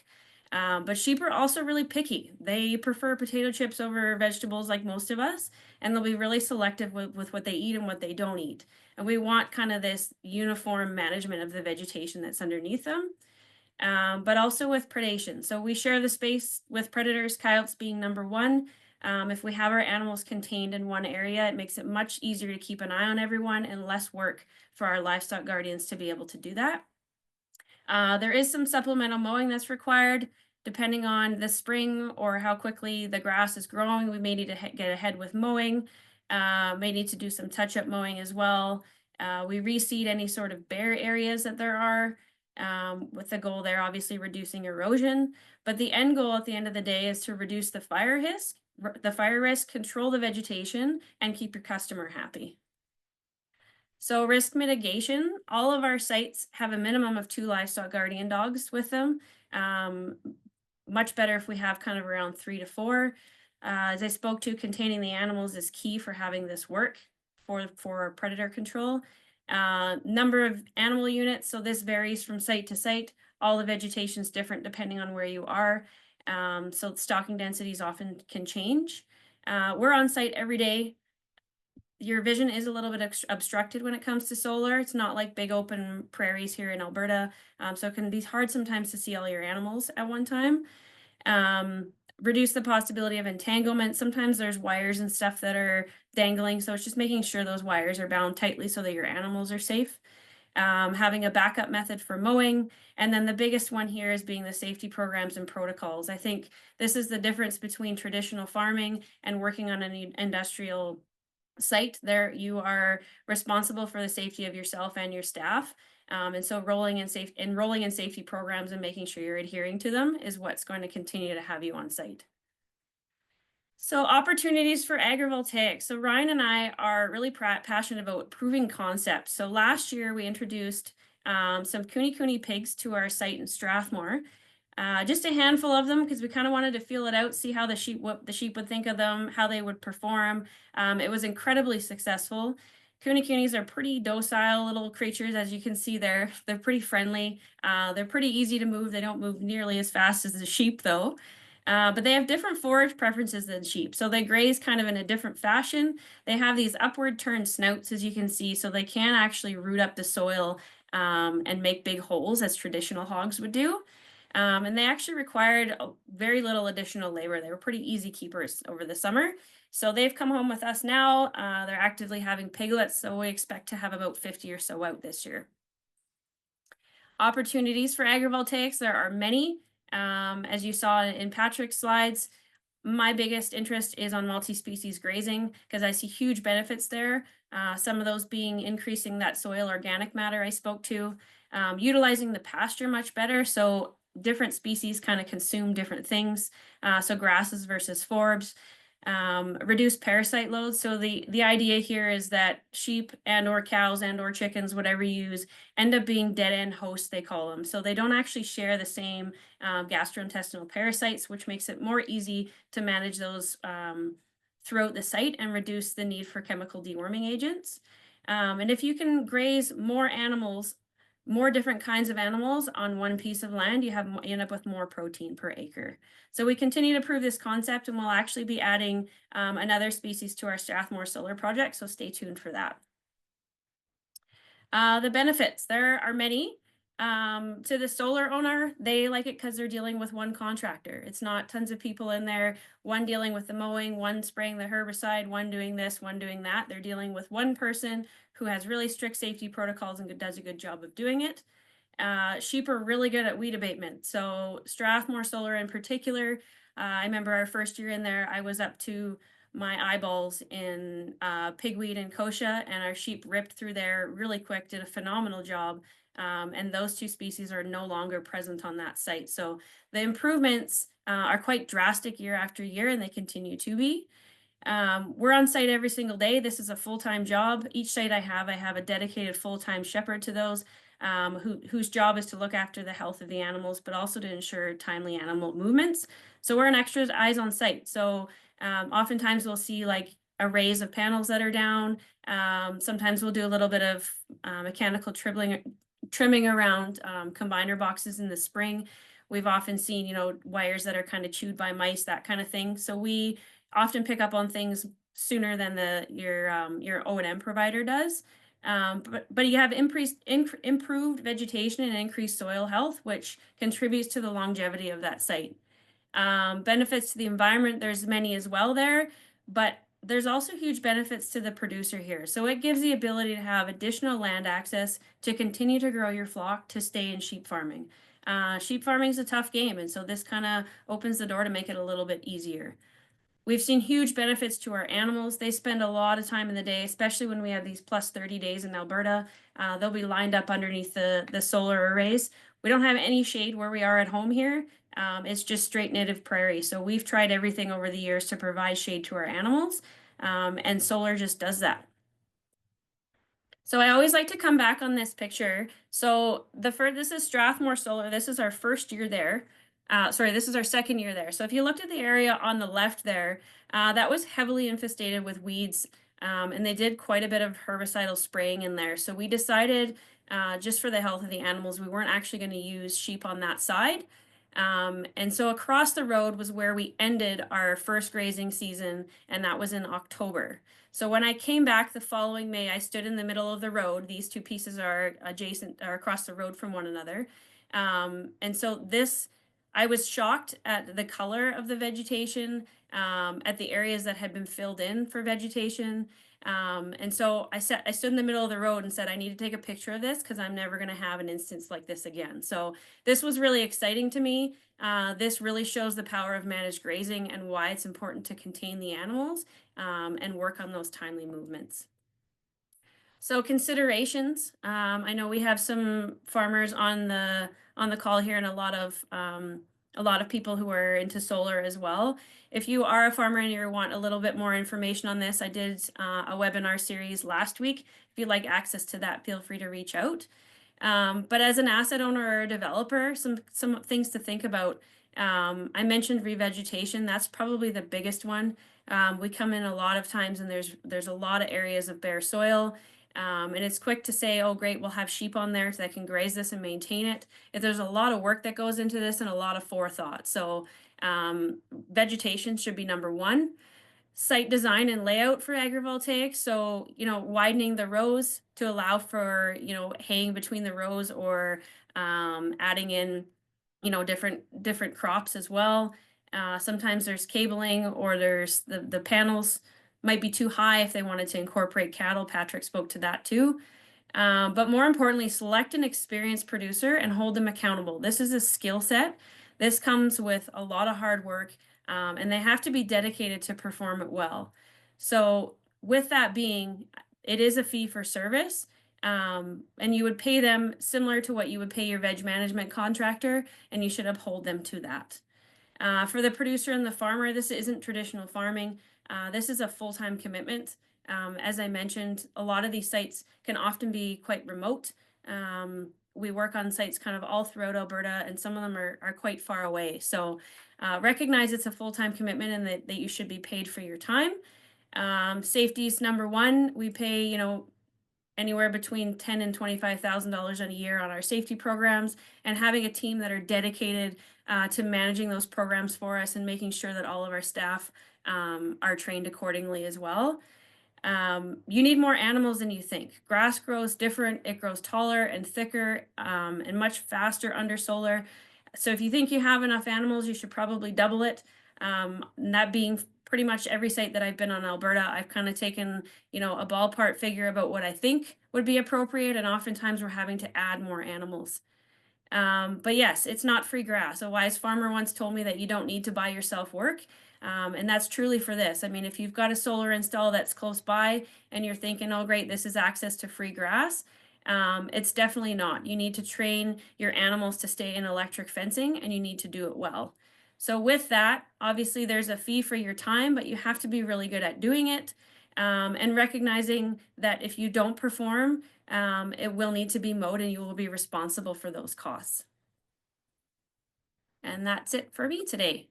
But sheep are also really picky. They prefer potato chips over vegetables like most of us, and they'll be really selective with what they eat and what they don't eat. And we want kind of this uniform management of the vegetation that's underneath them, but also with predation. So we share the space with predators, coyotes being number one. If we have our animals contained in one area, it makes it much easier to keep an eye on everyone and less work for our livestock guardians to be able to do that. There is some supplemental mowing that's required. Depending on the spring or how quickly the grass is growing, we may need to get ahead with mowing. May need to do some touch-up mowing as well. We reseed any sort of bare areas that there are, with the goal there obviously reducing erosion. But the end goal at the end of the day is to reduce the fire risk, control the vegetation, and keep your customer happy. So risk mitigation, all of our sites have a minimum of 2 livestock guardian dogs with them. Much better if we have kind of around 3 to 4. As I spoke to, containing the animals is key for having this work for predator control. Number of animal units, so this varies from site to site. All the vegetation is different depending on where you are. So stocking densities often can change. We're on site every day. Your vision is a little bit obstructed when it comes to solar. It's not like big open prairies here in Alberta. So it can be hard sometimes to see all your animals at one time. Reduce the possibility of entanglement. Sometimes there's wires and stuff that are dangling. So it's just making sure those wires are bound tightly so that your animals are safe. Having a backup method for mowing. And then the biggest one here is being the safety programs and protocols. I think this is the difference between traditional farming and working on an industrial site. There you are responsible for the safety of yourself and your staff, and so enrolling in safety programs and making sure you're adhering to them is what's going to continue to have you on site. So opportunities for agrivoltaics. So Ryan and I are really passionate about proving concepts. So last year we introduced some cooney pigs to our site in Strathmore. Just a handful of them because we kind of wanted to feel it out, see how what the sheep would think of them, how they would perform. It was incredibly successful. Coonies are pretty docile little creatures, as you can see there. They're pretty friendly. They're pretty easy to move. They don't move nearly as fast as the sheep, though. But they have different forage preferences than sheep. So they graze kind of in a different fashion. They have these upward turned snouts, as you can see, so they can actually root up the soil and make big holes as traditional hogs would do. And they actually required very little additional labor. They were pretty easy keepers over the summer. So they've come home with us now. They're actively having piglets, so we expect to have about 50 or so out this year. Opportunities for agrivoltaics, there are many. As you saw in Patrick's slides, my biggest interest is on multi-species grazing because I see huge benefits there. Some of those being increasing that soil organic matter I spoke to, utilizing the pasture much better. So different species kind of consume different things. So grasses versus forbs. Reduce parasite loads. So the idea here is that sheep and or cows and or chickens, whatever you use, end up being dead end hosts, they call them. So they don't actually share the same gastrointestinal parasites, which makes it more easy to manage those throughout the site and reduce the need for chemical deworming agents. And if you can graze more animals, more different kinds of animals on one piece of land, you end up with more protein per acre. So we continue to prove this concept, and we'll actually be adding another species to our Strathmore solar project, so stay tuned for that. The benefits, there are many. To the solar owner, they like it because they're dealing with one contractor. It's not tons of people in there, one dealing with the mowing, one spraying the herbicide, one doing this, one doing that. They're dealing with one person who has really strict safety protocols and does a good job of doing it. Sheep are really good at weed abatement. So Strathmore Solar in particular, I remember our first year in there, I was up to my eyeballs in pigweed and kochia, and our sheep ripped through there really quick, did a phenomenal job. And those two species are no longer present on that site. So the improvements are quite drastic year after year, and they continue to be. We're on site every single day. This is a full-time job. Each site I have a dedicated full-time shepherd to those, whose job is to look after the health of the animals, but also to ensure timely animal movements. So we're an extra eyes on site. So oftentimes we'll see like arrays of panels that are down. Sometimes we'll do a little bit of mechanical trimming around combiner boxes in the spring. We've often seen, you know, wires that are kind of chewed by mice, that kind of thing. So we often pick up on things sooner than your O&M provider does. But you have improved vegetation and increased soil health, which contributes to the longevity of that site. Benefits to the environment, there's many as well there, but there's also huge benefits to the producer here. So it gives the ability to have additional land access to continue to grow your flock to stay in sheep farming. Sheep farming is a tough game, and so this kind of opens the door to make it a little bit easier. We've seen huge benefits to our animals. They spend a lot of time in the day, especially when we have these plus 30 days in Alberta. They'll be lined up underneath the solar arrays. We don't have any shade where we are at home here. It's just straight native prairie. So we've tried everything over the years to provide shade to our animals, and solar just does that. So I always like to come back on this picture. So this is Strathmore Solar. This is our first year there. This is our second year there. So if you looked at the area on the left there, that was heavily infested with weeds, and they did quite a bit of herbicidal spraying in there. So we decided, just for the health of the animals, we weren't actually going to use sheep on that side. And so across the road was where we ended our first grazing season, and that was in October. So when I came back the following May, I stood in the middle of the road. These two pieces are across the road from one another. And so I was shocked at the color of the vegetation, at the areas that had been filled in for vegetation. And so I stood in the middle of the road and said, I need to take a picture of this because I'm never going to have an instance like this again. So this was really exciting to me. This really shows the power of managed grazing and why it's important to contain the animals and work on those timely movements. So considerations, I know we have some farmers on the call here, and a lot of people who are into solar as well. If you are a farmer and you want a little bit more information on this, I did a webinar series last week. If you'd like access to that, feel free to reach out. But as an asset owner or a developer, some things to think about. I mentioned revegetation. That's probably the biggest one. We come in a lot of times and there's a lot of areas of bare soil. And it's quick to say, oh, great, we'll have sheep on there that can graze this and maintain it. If there's a lot of work that goes into this and a lot of forethought. So vegetation should be number one. Site design and layout for agrivoltaics. So, widening the rows to allow for, haying between the rows, or adding in, different crops as well. Sometimes there's cabling, or there's the panels might be too high if they wanted to incorporate cattle. Patrick spoke to that too. But more importantly, select an experienced producer and hold them accountable. This is a skill set. This comes with a lot of hard work, and they have to be dedicated to perform it well. So with that being, it is a fee for service, and you would pay them similar to what you would pay your veg management contractor, and you should uphold them to that. For the producer and the farmer, this isn't traditional farming. This is a full-time commitment. As I mentioned, a lot of these sites can often be quite remote. We work on sites kind of all throughout Alberta, and some of them are quite far away. So recognize it's a full-time commitment, and that you should be paid for your time. Safety is number one. We pay, anywhere between $10,000 and $25,000 a year on our safety programs, and having a team that are dedicated to managing those programs for us and making sure that all of our staff are trained accordingly as well. You need more animals than you think. Grass grows different. It grows taller and thicker and much faster under solar. So if you think you have enough animals, you should probably double it. And that being pretty much every site that I've been on Alberta, I've kind of taken, a ballpark figure about what I think would be appropriate. And oftentimes we're having to add more animals. But yes, it's not free grass. A wise farmer once told me that you don't need to buy yourself work. And that's truly for this. I mean, if you've got a solar install that's close by and you're thinking, oh, great, this is access to free grass, it's definitely not. You need to train your animals to stay in electric fencing, and you need to do it well. So with that, obviously there's a fee for your time, but you have to be really good at doing it, and recognizing that if you don't perform, it will need to be mowed, and you will be responsible for those costs. And that's it for me today.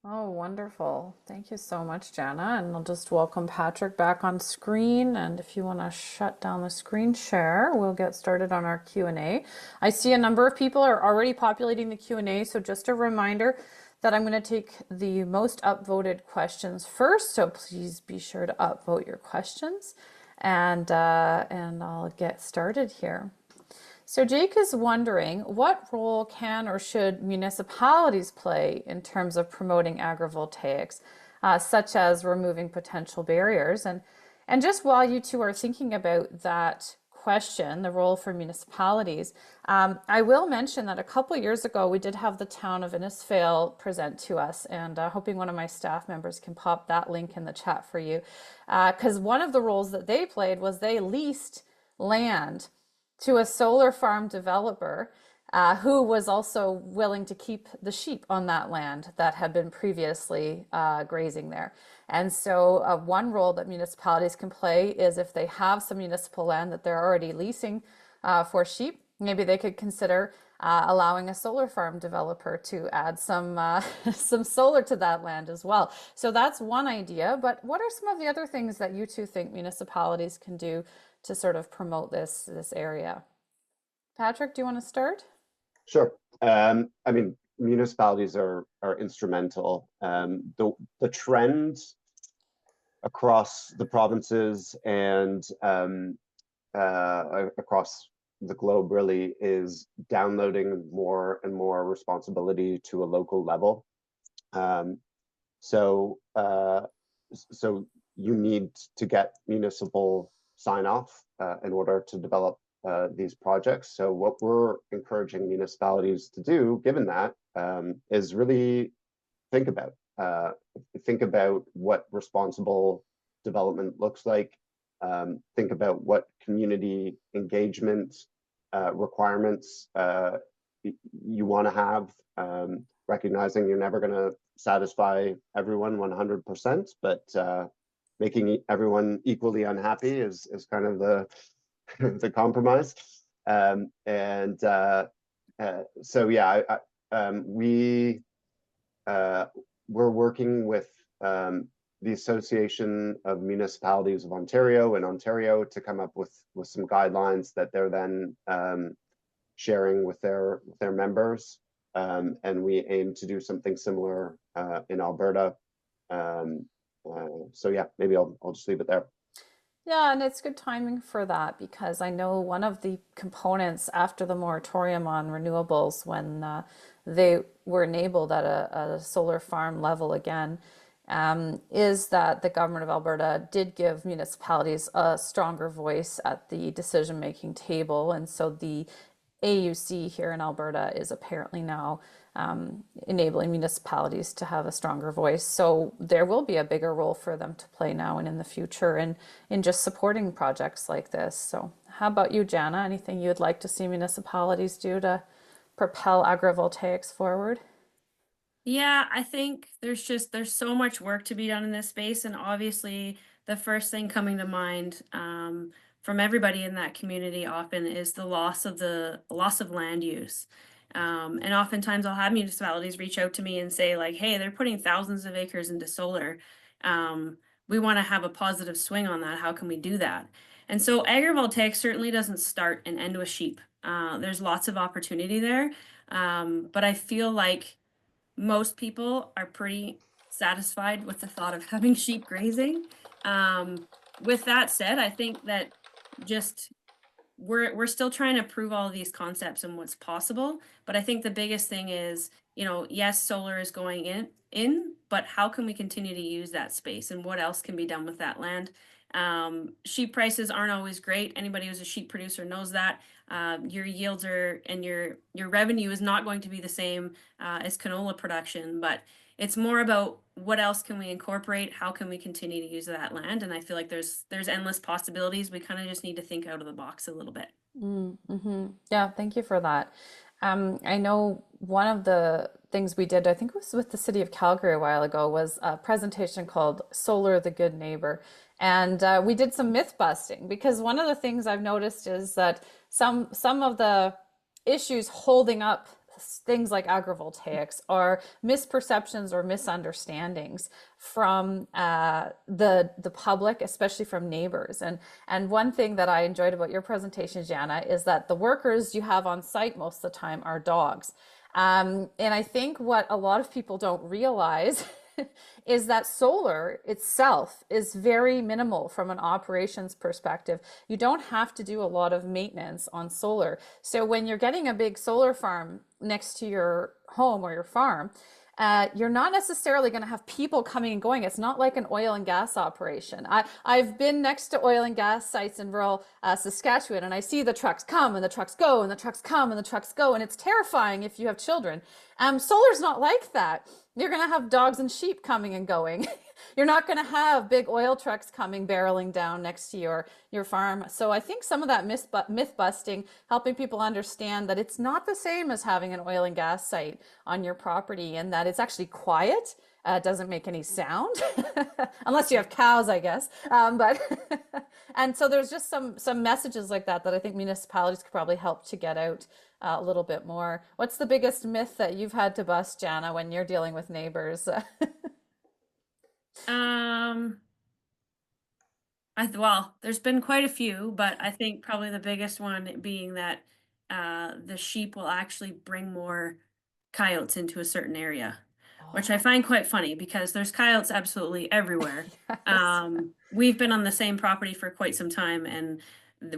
Oh, wonderful. Thank you so much, Jana. And I'll just welcome Patrick back on screen. And if you want to shut down the screen share, we'll get started on our Q&A. I see a number of people are already populating the Q&A. So just a reminder that I'm going to take the most upvoted questions first. So please be sure to upvote your questions, and I'll get started here. So Jake is wondering, what role can or should municipalities play in terms of promoting agrivoltaics, such as removing potential barriers? And just while you two are thinking about that question, the role for municipalities, I will mention that a couple years ago we did have the town of Innisfail present to us, and hoping one of my staff members can pop that link in the chat for you, because one of the roles that they played was they leased land to a solar farm developer who was also willing to keep the sheep on that land that had been previously grazing there. And so one role that municipalities can play is, if they have some municipal land that they're already leasing for sheep, maybe they could consider allowing a solar farm developer to add some solar to that land as well. So that's one idea. But what are some of the other things that you two think municipalities can do to sort of promote this area? Patrick, do you want to start? Sure. I mean, municipalities are instrumental. The trend across the provinces and across the globe really is downloading more and more responsibility to a local level. So you need to get municipal sign off in order to develop these projects. So what we're encouraging municipalities to do, given that, is really think about what responsible development looks like. Think about what community engagement requirements you want to have, recognizing you're never going to satisfy everyone 100%, but making everyone equally unhappy is kind of the compromise. So yeah, we're working with the Association of Municipalities of Ontario and Ontario to come up with some guidelines that they're then sharing with their members. And we aim to do something similar in Alberta. So yeah, maybe I'll just leave it there. Yeah, and it's good timing for that because I know one of the components after the moratorium on renewables, when they were enabled at a solar farm level again, is that the government of Alberta did give municipalities a stronger voice at the decision-making table. And so the AUC here in Alberta is apparently now enabling municipalities to have a stronger voice. So there will be a bigger role for them to play now and in the future in just supporting projects like this. So how about you, Jana? Anything you'd like to see municipalities do to propel agrivoltaics forward? Yeah, I think there's so much work to be done in this space, and obviously the first thing coming to mind from everybody in that community often is the loss of land use. And oftentimes I'll have municipalities reach out to me and say like, hey, they're putting thousands of acres into solar. We want to have a positive swing on that. How can we do that? And so agrivoltaics certainly doesn't start and end with sheep. There's lots of opportunity there. But I feel like most people are pretty satisfied with the thought of having sheep grazing. With that said, I think that just we're still trying to prove all of these concepts and what's possible. But I think the biggest thing is, you know, yes, solar is going in, but how can we continue to use that space and what else can be done with that land? Sheep prices aren't always great. Anybody who's a sheep producer knows that. Your yields are and your revenue is not going to be the same as canola production, but it's more about what else can we incorporate, how can we continue to use that land, and I feel like there's endless possibilities. We kind of just need to think out of the box a little bit. Mm-hmm. Yeah, thank you for that. I know one of the things we did, I think it was with the city of Calgary a while ago, was a presentation called Solar the Good Neighbor. And we did some myth busting because one of the things I've noticed is that some of the issues holding up things like agrivoltaics are misperceptions or misunderstandings from the public, especially from neighbors. And one thing that I enjoyed about your presentation, Jana, is that the workers you have on site most of the time are dogs. And I think what a lot of people don't realize is that solar itself is very minimal from an operations perspective. You don't have to do a lot of maintenance on solar. So when you're getting a big solar farm next to your home or your farm, you're not necessarily going to have people coming and going. It's not like an oil and gas operation. I've been next to oil and gas sites in rural Saskatchewan, and I see the trucks come and the trucks go and the trucks come and the trucks go, and it's terrifying if you have children. Solar's not like that. You're going to have dogs and sheep coming and going. You're not going to have big oil trucks coming barreling down next to your farm. So I think some of that myth busting, helping people understand that it's not the same as having an oil and gas site on your property, and that it's actually quiet. It doesn't make any sound unless you have cows, I guess. But and so there's just some messages like that I think municipalities could probably help to get out a little bit more. What's the biggest myth that you've had to bust, Jana, when you're dealing with neighbors? Um, well, there's been quite a few, but I think probably the biggest one being that the sheep will actually bring more coyotes into a certain area, which I find quite funny because there's coyotes absolutely everywhere. Yes. We've been on the same property for quite some time, and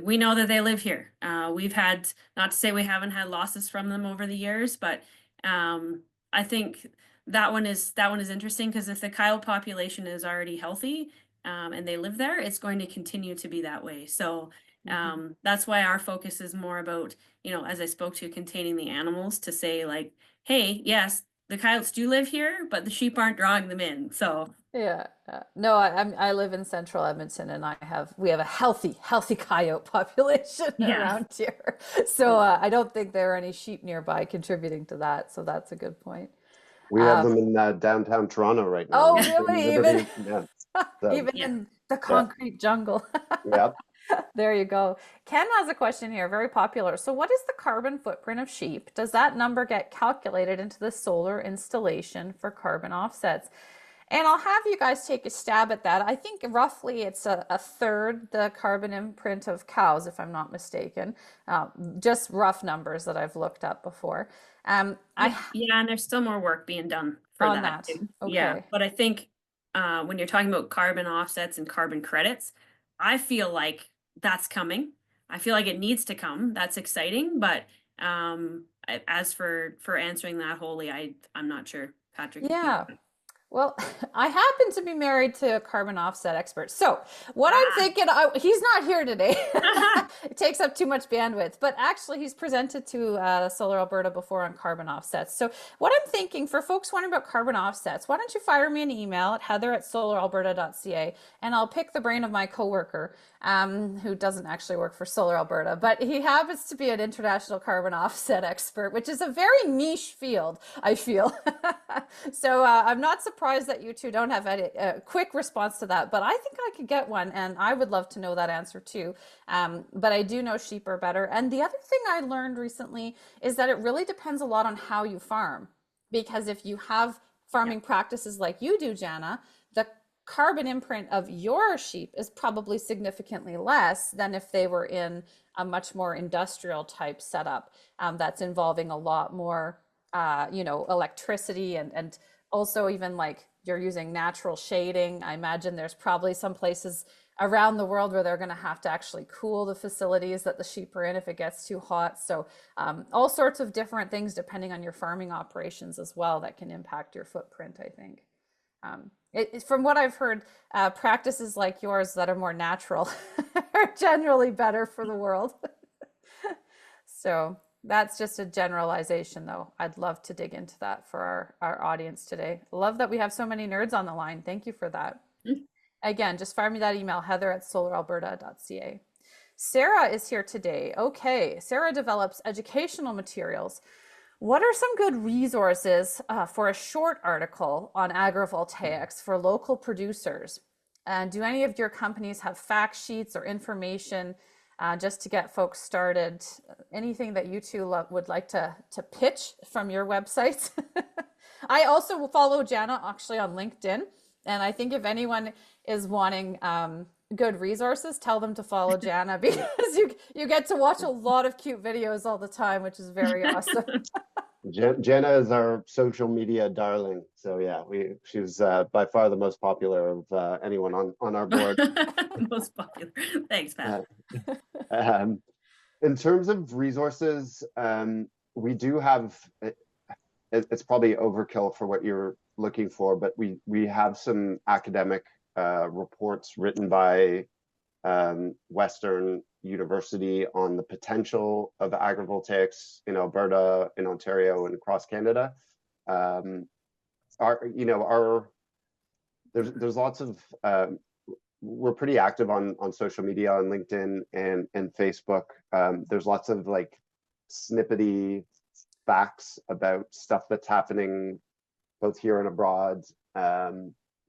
we know that they live here. We've had, not to say we haven't had losses from them over the years, but I think that one is interesting because if the coyote population is already healthy and they live there, it's going to continue to be that way. So that's why our focus is more about, you know, as I spoke to, containing the animals to say like, hey, yes, the coyotes do live here, but the sheep aren't drawing them in. So Yeah. No, I live in central Edmonton, and we have a healthy coyote population yeah. around here. So I don't think there are any sheep nearby contributing to that. So that's a good point. We have them in downtown Toronto right now. Oh, in really? Liberty. Yeah. So, Even Yeah. in the yeah. concrete jungle. Yeah. There you go. Ken has a question here, very popular. So what is the carbon footprint of sheep? Does that number get calculated into the solar installation for carbon offsets? And I'll have you guys take a stab at that. I think roughly it's a third the carbon imprint of cows, if I'm not mistaken. Just rough numbers that I've looked up before. Yeah, yeah, and there's still more work being done for On that that. too. Yeah, Okay. but I think when you're talking about carbon offsets and carbon credits, I feel like that's coming. I feel like it needs to come. That's exciting, but as for answering that wholly, I'm not sure, Patrick, if you. Yeah. Well, I happen to be married to a carbon offset expert. So, what I'm Ah. thinking, he's not here today. It takes up too much bandwidth, but actually, he's presented to Solar Alberta before on carbon offsets. So, what I'm thinking for folks wondering about carbon offsets, why don't you fire me an email at heather@solaralberta.ca, and I'll pick the brain of my coworker, who doesn't actually work for Solar Alberta, but he happens to be an international carbon offset expert, which is a very niche field, I feel. So, I'm not surprised that you two don't have any quick response to that, but I think I could get one, and I would love to know that answer too. But I do know sheep are better. And the other thing I learned recently is that it really depends a lot on how you farm, because if you have farming practices like you do, Jana, the carbon imprint of your sheep is probably significantly less than if they were in a much more industrial type setup, that's involving a lot more, electricity, and also even like you're using natural shading. I imagine there's probably some places around the world where they're going to have to actually cool the facilities that the sheep are in if it gets too hot. So all sorts of different things depending on your farming operations as well that can impact your footprint, I think. From what I've heard, practices like yours that are more natural are generally better for the world. So that's just a generalization, though. I'd love to dig into that for our audience today. Love that we have so many nerds on the line. Thank you for that. Again, just fire me that email, heather@solaralberta.ca. Sarah is here today. Okay, Sarah develops educational materials. What are some good resources for a short article on agrivoltaics for local producers? And do any of your companies have fact sheets or information just to get folks started? Anything that you two would like to pitch from your websites? I also follow Jana actually on LinkedIn. And I think if anyone is wanting good resources, tell them to follow Jana because you get to watch a lot of cute videos all the time, which is very awesome. Jenna is our social media darling. So yeah, she's by far the most popular of anyone on our board. Most popular. Thanks, Pat. In terms of resources, we do have, it's probably overkill for what you're looking for, but we have some academic reports written by Western University on the potential of agrivoltaics in Alberta, in Ontario, and across Canada. There's lots of we're pretty active on social media, on LinkedIn and Facebook. There's lots of like snippety facts about stuff that's happening both here and abroad.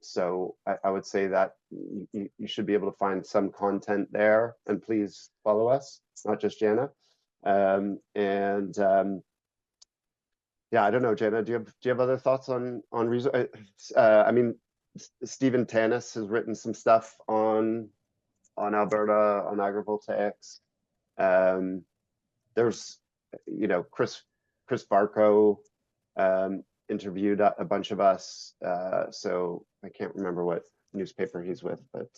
So I would say that you should be able to find some content there, and please follow us, not just Jana. Yeah, I don't know, Jana, do you have other thoughts on resources? I mean, Stephen Tanis has written some stuff on Alberta, on agrivoltaics. There's, Chris Barco interviewed a bunch of us. So I can't remember what newspaper he's with, but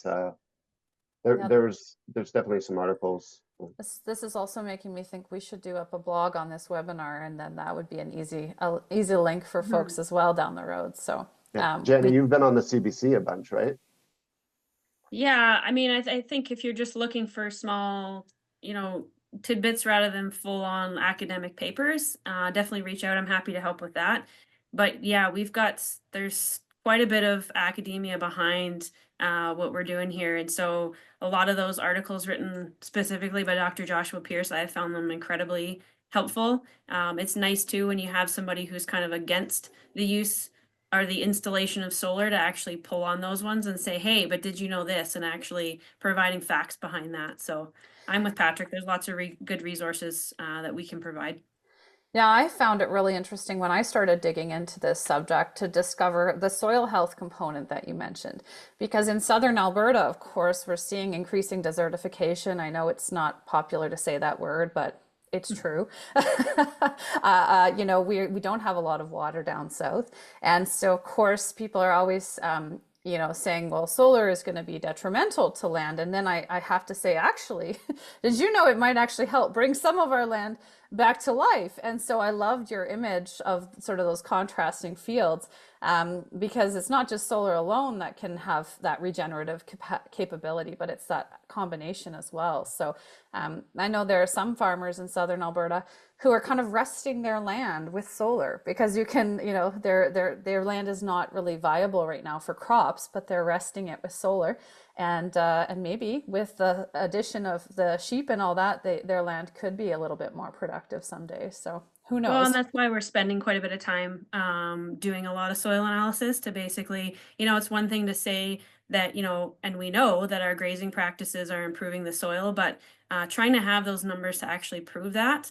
there's definitely some articles. This is also making me think we should do up a blog on this webinar, and then that would be an easy link for folks as well down the road. So, Jenny, you've been on the CBC a bunch, right? Yeah, I mean, I think if you're just looking for small, tidbits rather than full on academic papers, definitely reach out. I'm happy to help with that. But yeah, there's quite a bit of academia behind what we're doing here. And so a lot of those articles written specifically by Dr. Joshua Pierce, I found them incredibly helpful. It's nice too when you have somebody who's kind of against the use or the installation of solar to actually pull on those ones and say, hey, but did you know this? And actually providing facts behind that. So I'm with Patrick. There's lots of good resources that we can provide. Yeah, I found it really interesting when I started digging into this subject to discover the soil health component that you mentioned. Because in southern Alberta, of course, we're seeing increasing desertification. I know it's not popular to say that word, but it's true. You know, we don't have a lot of water down south. And so, of course, people are always, you know, saying, well, solar is going to be detrimental to land. And then I have to say, actually, did you know it might actually help bring some of our land back to life? And so I loved your image of sort of those contrasting fields, because it's not just solar alone that can have that regenerative capability, but it's that combination as well. So I know there are some farmers in southern Alberta who are kind of resting their land with solar because you can, you know, their land is not really viable right now for crops, but they're resting it with solar. And maybe with the addition of the sheep and all that, their land could be a little bit more productive someday. So who Well, and knows? that's why we're spending quite a bit of time doing a lot of soil analysis to basically, you know, it's one thing to say that, you know, and we know that our grazing practices are improving the soil, but trying to have those numbers to actually prove that,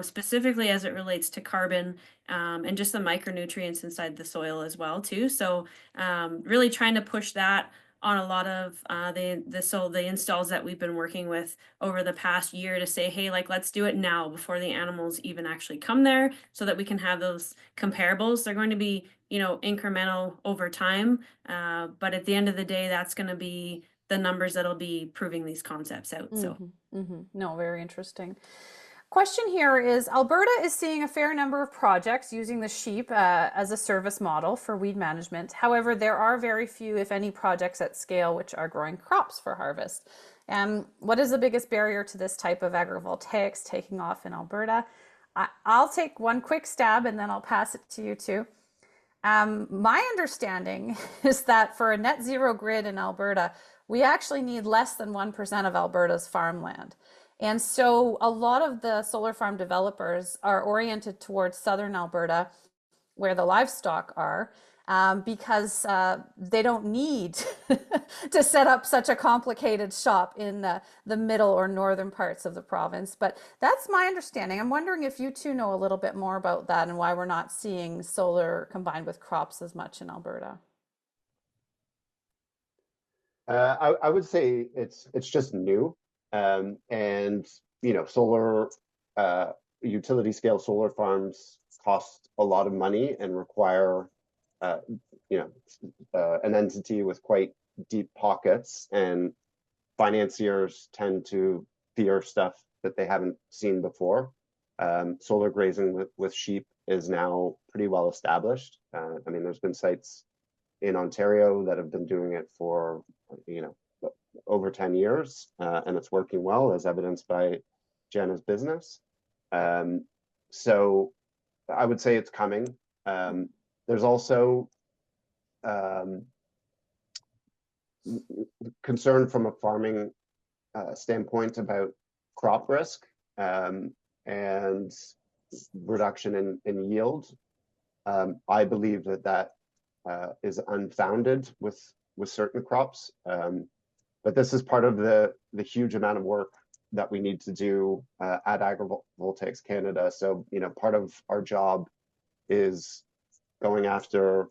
specifically as it relates to carbon and just the micronutrients inside the soil as well, too. So really trying to push that on a lot of the installs that we've been working with over the past year to say, hey, like, let's do it now before the animals even actually come there so that we can have those comparables. They're going to be, you know, incremental over time. But at the end of the day, that's going to be the numbers that'll be proving these concepts out. So. No, very interesting. Question here is Alberta is seeing a fair number of projects using the sheep as a service model for weed management. However, there are very few, if any, projects at scale which are growing crops for harvest. What is the biggest barrier to this type of agrivoltaics taking off in Alberta? I'll take one quick stab and then I'll pass it to you two. My understanding is that for a net zero grid in Alberta, we actually need less than 1% of Alberta's farmland. And so a lot of the solar farm developers are oriented towards southern Alberta, where the livestock are, because they don't need to set up such a complicated shop in the middle or northern parts of the province. But that's my understanding. I'm wondering if you two know a little bit more about that and why we're not seeing solar combined with crops as much in Alberta. I would say it's just new, and you know, solar utility scale solar farms cost a lot of money and require you know, an entity with quite deep pockets, and financiers tend to fear stuff that they haven't seen before. Solar grazing with sheep is now pretty well established. I mean, there's been sites in Ontario that have been doing it for, you know, over 10 years, and it's working well, as evidenced by Jenna's business. So I would say it's coming. There's also concern from a farming standpoint about crop risk and reduction in yield. I believe that is unfounded with certain crops. But this is part of the huge amount of work that we need to do at Agrivoltaics Canada. So, you know, part of our job is going after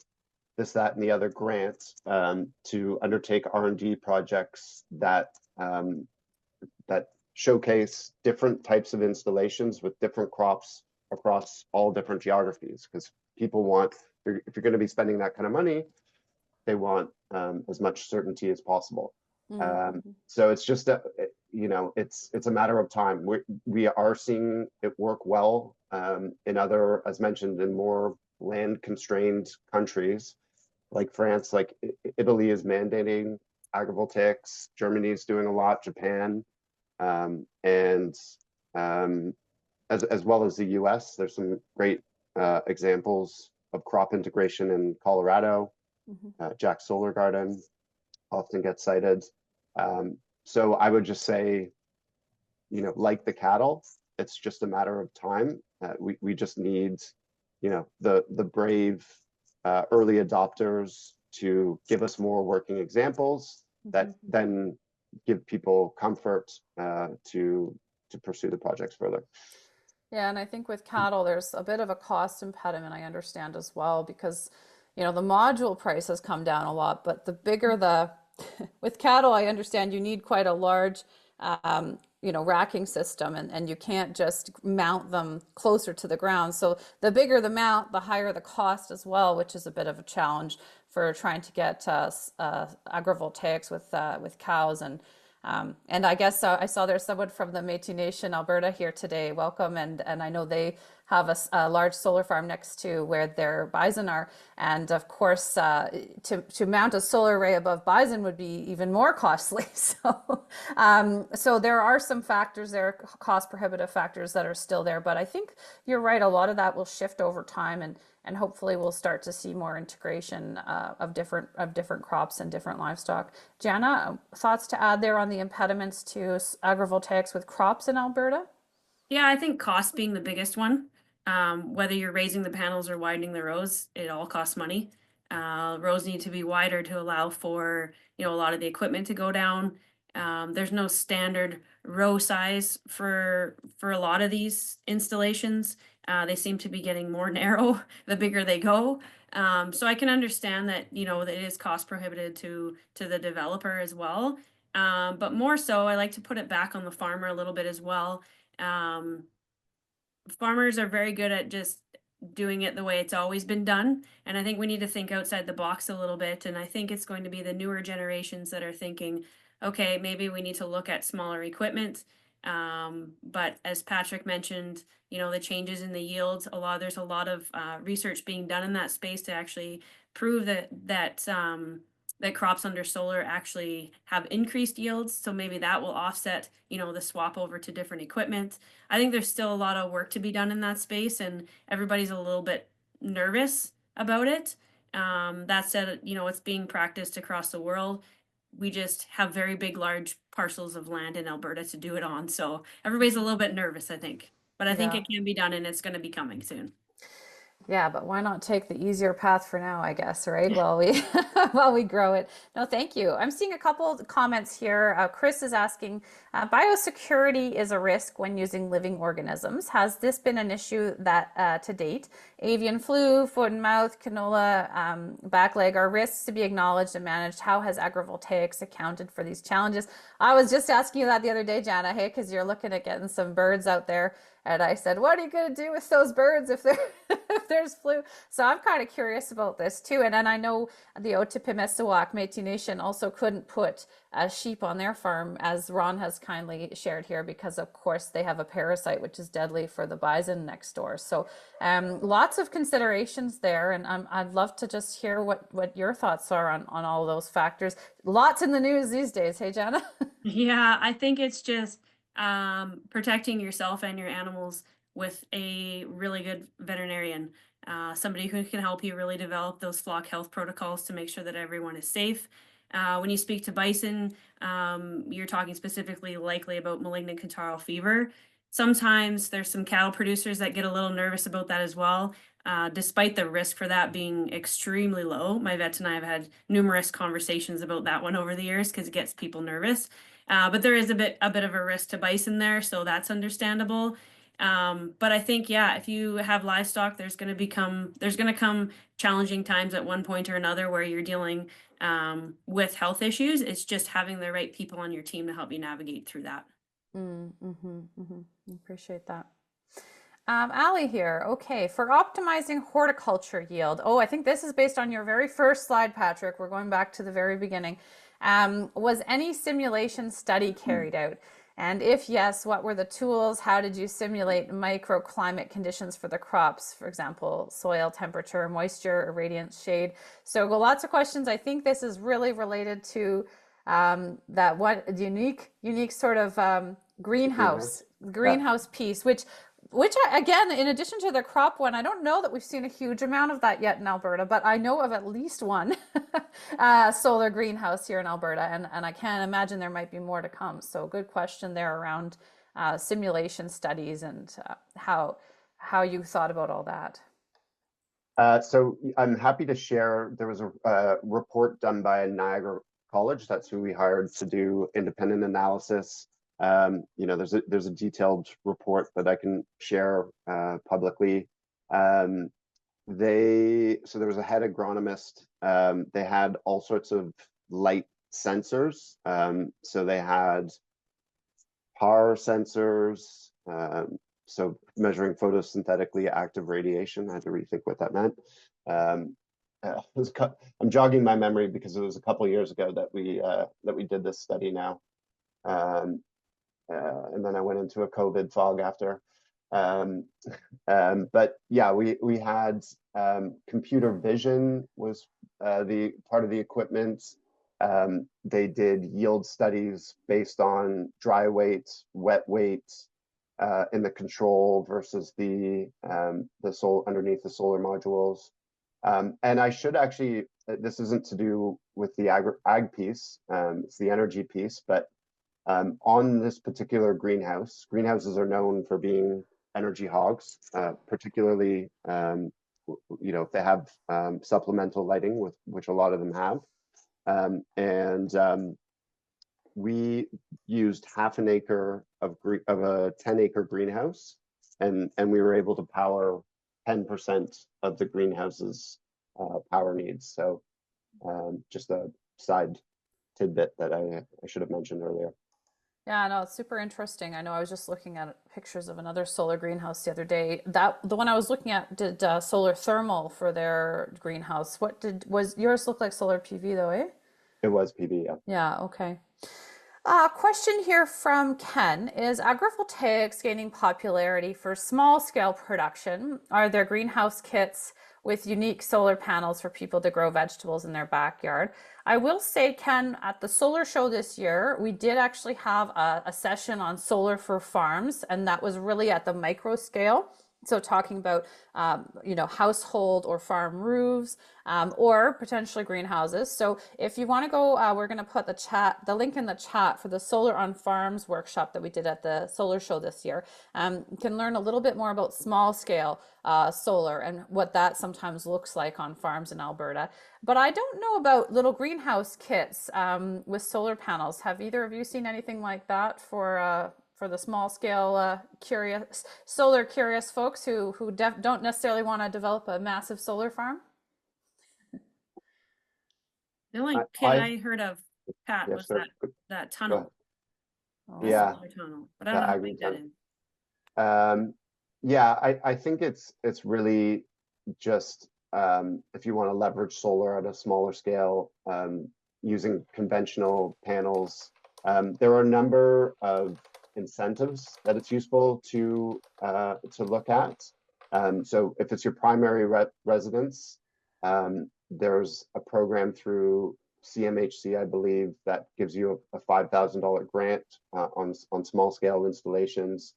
this, that, and the other grants to undertake R&D projects that that showcase different types of installations with different crops across all different geographies. Because people want, if you're going to be spending that kind of money, they want as much certainty as possible. So it's just you know, it's a matter of time. We are seeing it work well in other, as mentioned, in more land constrained countries like France, like Italy is mandating agrivoltaics. Germany is doing a lot. Japan, and as well as the U.S. There's some great examples of crop integration in Colorado. Jack's Solar Garden often gets cited. So I would just say, you know, like the cattle, it's just a matter of time. We just need, you know, the brave early adopters to give us more working examples that then give people comfort to pursue the projects further. Yeah, and I think with cattle, there's a bit of a cost impediment, I understand as well, because, the module price has come down a lot, but the bigger the, with cattle, I understand you need quite a large, racking system, and you can't just mount them closer to the ground. So the bigger the mount, the higher the cost as well, which is a bit of a challenge for trying to get agrivoltaics with cows. And I guess I saw there's someone from the Métis Nation, Alberta here today. Welcome. And I know they have a large solar farm next to where their bison are. And of course, to mount a solar array above bison would be even more costly. So there are some factors there, cost prohibitive factors that are still there. But I think you're right. A lot of that will shift over time, and hopefully we'll start to see more integration of different crops and different livestock. Jana, thoughts to add there on the impediments to agrivoltaics with crops in Alberta? Yeah, I think cost being the biggest one. Whether you're raising the panels or widening the rows, it all costs money. Rows need to be wider to allow for, a lot of the equipment to go down. There's no standard row size for a lot of these installations. They seem to be getting more narrow the bigger they go. So I can understand that, that it is cost prohibitive to the developer as well. But more so, I like to put it back on the farmer a little bit as well. Um, Farmers are very good at just doing it the way it's always been done. And I think we need to think outside the box a little bit. And I think it's going to be the newer generations that are thinking, okay, maybe we need to look at smaller equipment. But as Patrick mentioned, the changes in the yields, there's a lot of research being done in that space to actually prove that crops under solar actually have increased yields. So maybe that will offset, the swap over to different equipment. I think there's still a lot of work to be done in that space, and everybody's a little bit nervous about it. That said, it's being practiced across the world. We just have very big, large parcels of land in Alberta to do it on. So everybody's a little bit nervous, I think. But I think Yeah. it can be done, and it's going to be coming soon. Yeah, but why not take the easier path for now, I guess, right? While we while we grow it. No, thank you. I'm seeing a couple of comments here. Chris is asking, biosecurity is a risk when using living organisms. Has this been an issue that to date? Avian flu, foot and mouth, canola, backleg are risks to be acknowledged and managed. How has agrivoltaics accounted for these challenges? I was just asking you that the other day, Jana, hey, because you're looking at getting some birds out there. And I said, what are you going to do with those birds if if there's flu? So I'm kind of curious about this too. And then I know the Otipemisiwak Métis Nation also couldn't put sheep on their farm, as Ron has kindly shared here, because of course they have a parasite which is deadly for the bison next door. So lots of considerations there. And I'd love to just hear what your thoughts are on all those factors. Lots in the news these days. Hey, Jana? Yeah, I think it's just protecting yourself and your animals with a really good veterinarian, somebody who can help you really develop those flock health protocols to make sure that everyone is safe. When you speak to bison, you're talking specifically likely about malignant catarrhal fever. Sometimes there's some cattle producers that get a little nervous about that as well. Despite the risk for that being extremely low, my vets and I have had numerous conversations about that one over the years because it gets people nervous. But there is a bit of a risk to bison there, so that's understandable. But I think, yeah, if you have livestock, there's going to come challenging times at one point or another where you're dealing with health issues. It's just having the right people on your team to help you navigate through that. Appreciate that. Allie here. Okay, for optimizing horticulture yield. Oh, I think this is based on your very first slide, Patrick. We're going back to the very beginning. Was any simulation study carried out? And if yes, what were the tools? How did you simulate microclimate conditions for the crops? For example, soil temperature, moisture, irradiance, shade. So lots of questions. I think this is really related to that one unique sort of greenhouse piece, which again, in addition to the crop one, I don't know that we've seen a huge amount of that yet in Alberta, but I know of at least one solar greenhouse here in Alberta, and I can't imagine there might be more to come. So good question there around simulation studies and how you thought about all that. So I'm happy to share, there was a report done by Niagara College, that's who we hired to do independent analysis There's a detailed report that I can share publicly. So there was a head agronomist. They had all sorts of light sensors. So they had PAR sensors, so measuring photosynthetically active radiation. I had to rethink what that meant. I'm jogging my memory because it was a couple of years ago that we did this study now, and then I went into a COVID fog after. But yeah, we had computer vision was the part of the equipment. They did yield studies based on dry weight, wet weight in the control versus the underneath the solar modules. And I should actually, this isn't to do with the ag piece, it's the energy piece, but on this particular greenhouses are known for being energy hogs, particularly if they have supplemental lighting, with which a lot of them have. We used half an acre of a 10-acre greenhouse, and we were able to power 10% of the greenhouse's power needs. So just a side tidbit that I should have mentioned earlier. Yeah, no, it's super interesting. I know I was just looking at pictures of another solar greenhouse the other day. The one I was looking at did solar thermal for their greenhouse. Was yours look like solar PV though, eh? It was PV, yeah. Yeah, okay. Question here from Ken. Is agrivoltaics gaining popularity for small scale production? Are there greenhouse kits with unique solar panels for people to grow vegetables in their backyard? I will say, Ken, at the solar show this year, we did actually have a session on solar for farms, and that was really at the micro scale. So talking about, household or farm roofs, or potentially greenhouses. So if you want to go, we're going to put the link in the chat for the Solar on Farms workshop that we did at the solar show this year. You can learn a little bit more about small scale solar and what that sometimes looks like on farms in Alberta. But I don't know about little greenhouse kits with solar panels. Have either of you seen anything like that for the small scale solar curious folks who don't necessarily want to develop a massive solar farm? The only kit I heard of, Pat, Yes, was sir. that tunnel. Oh. Yeah. Solar tunnel, but I don't know how to make that in. Yeah, I think it's really just if you want to leverage solar at a smaller scale, using conventional panels. There are a number of incentives that it's useful to look at. So if it's your primary residence, there's a program through CMHC, I believe, that gives you a $5,000 grant on small scale installations.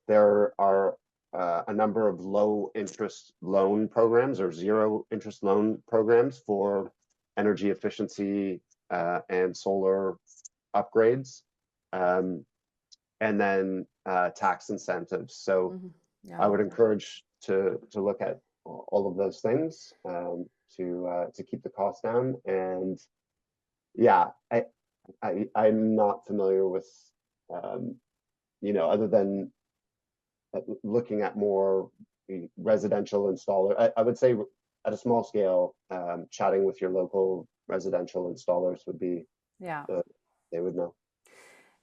There are a number of low interest loan programs or zero interest loan programs for energy efficiency and solar upgrades, and then tax incentives. So Yeah. I would encourage to look at all of those things to keep the cost down. And yeah, I'm not familiar with other than looking at more residential installer. I would say at a small scale, chatting with your local residential installers would be, Yeah. They would know.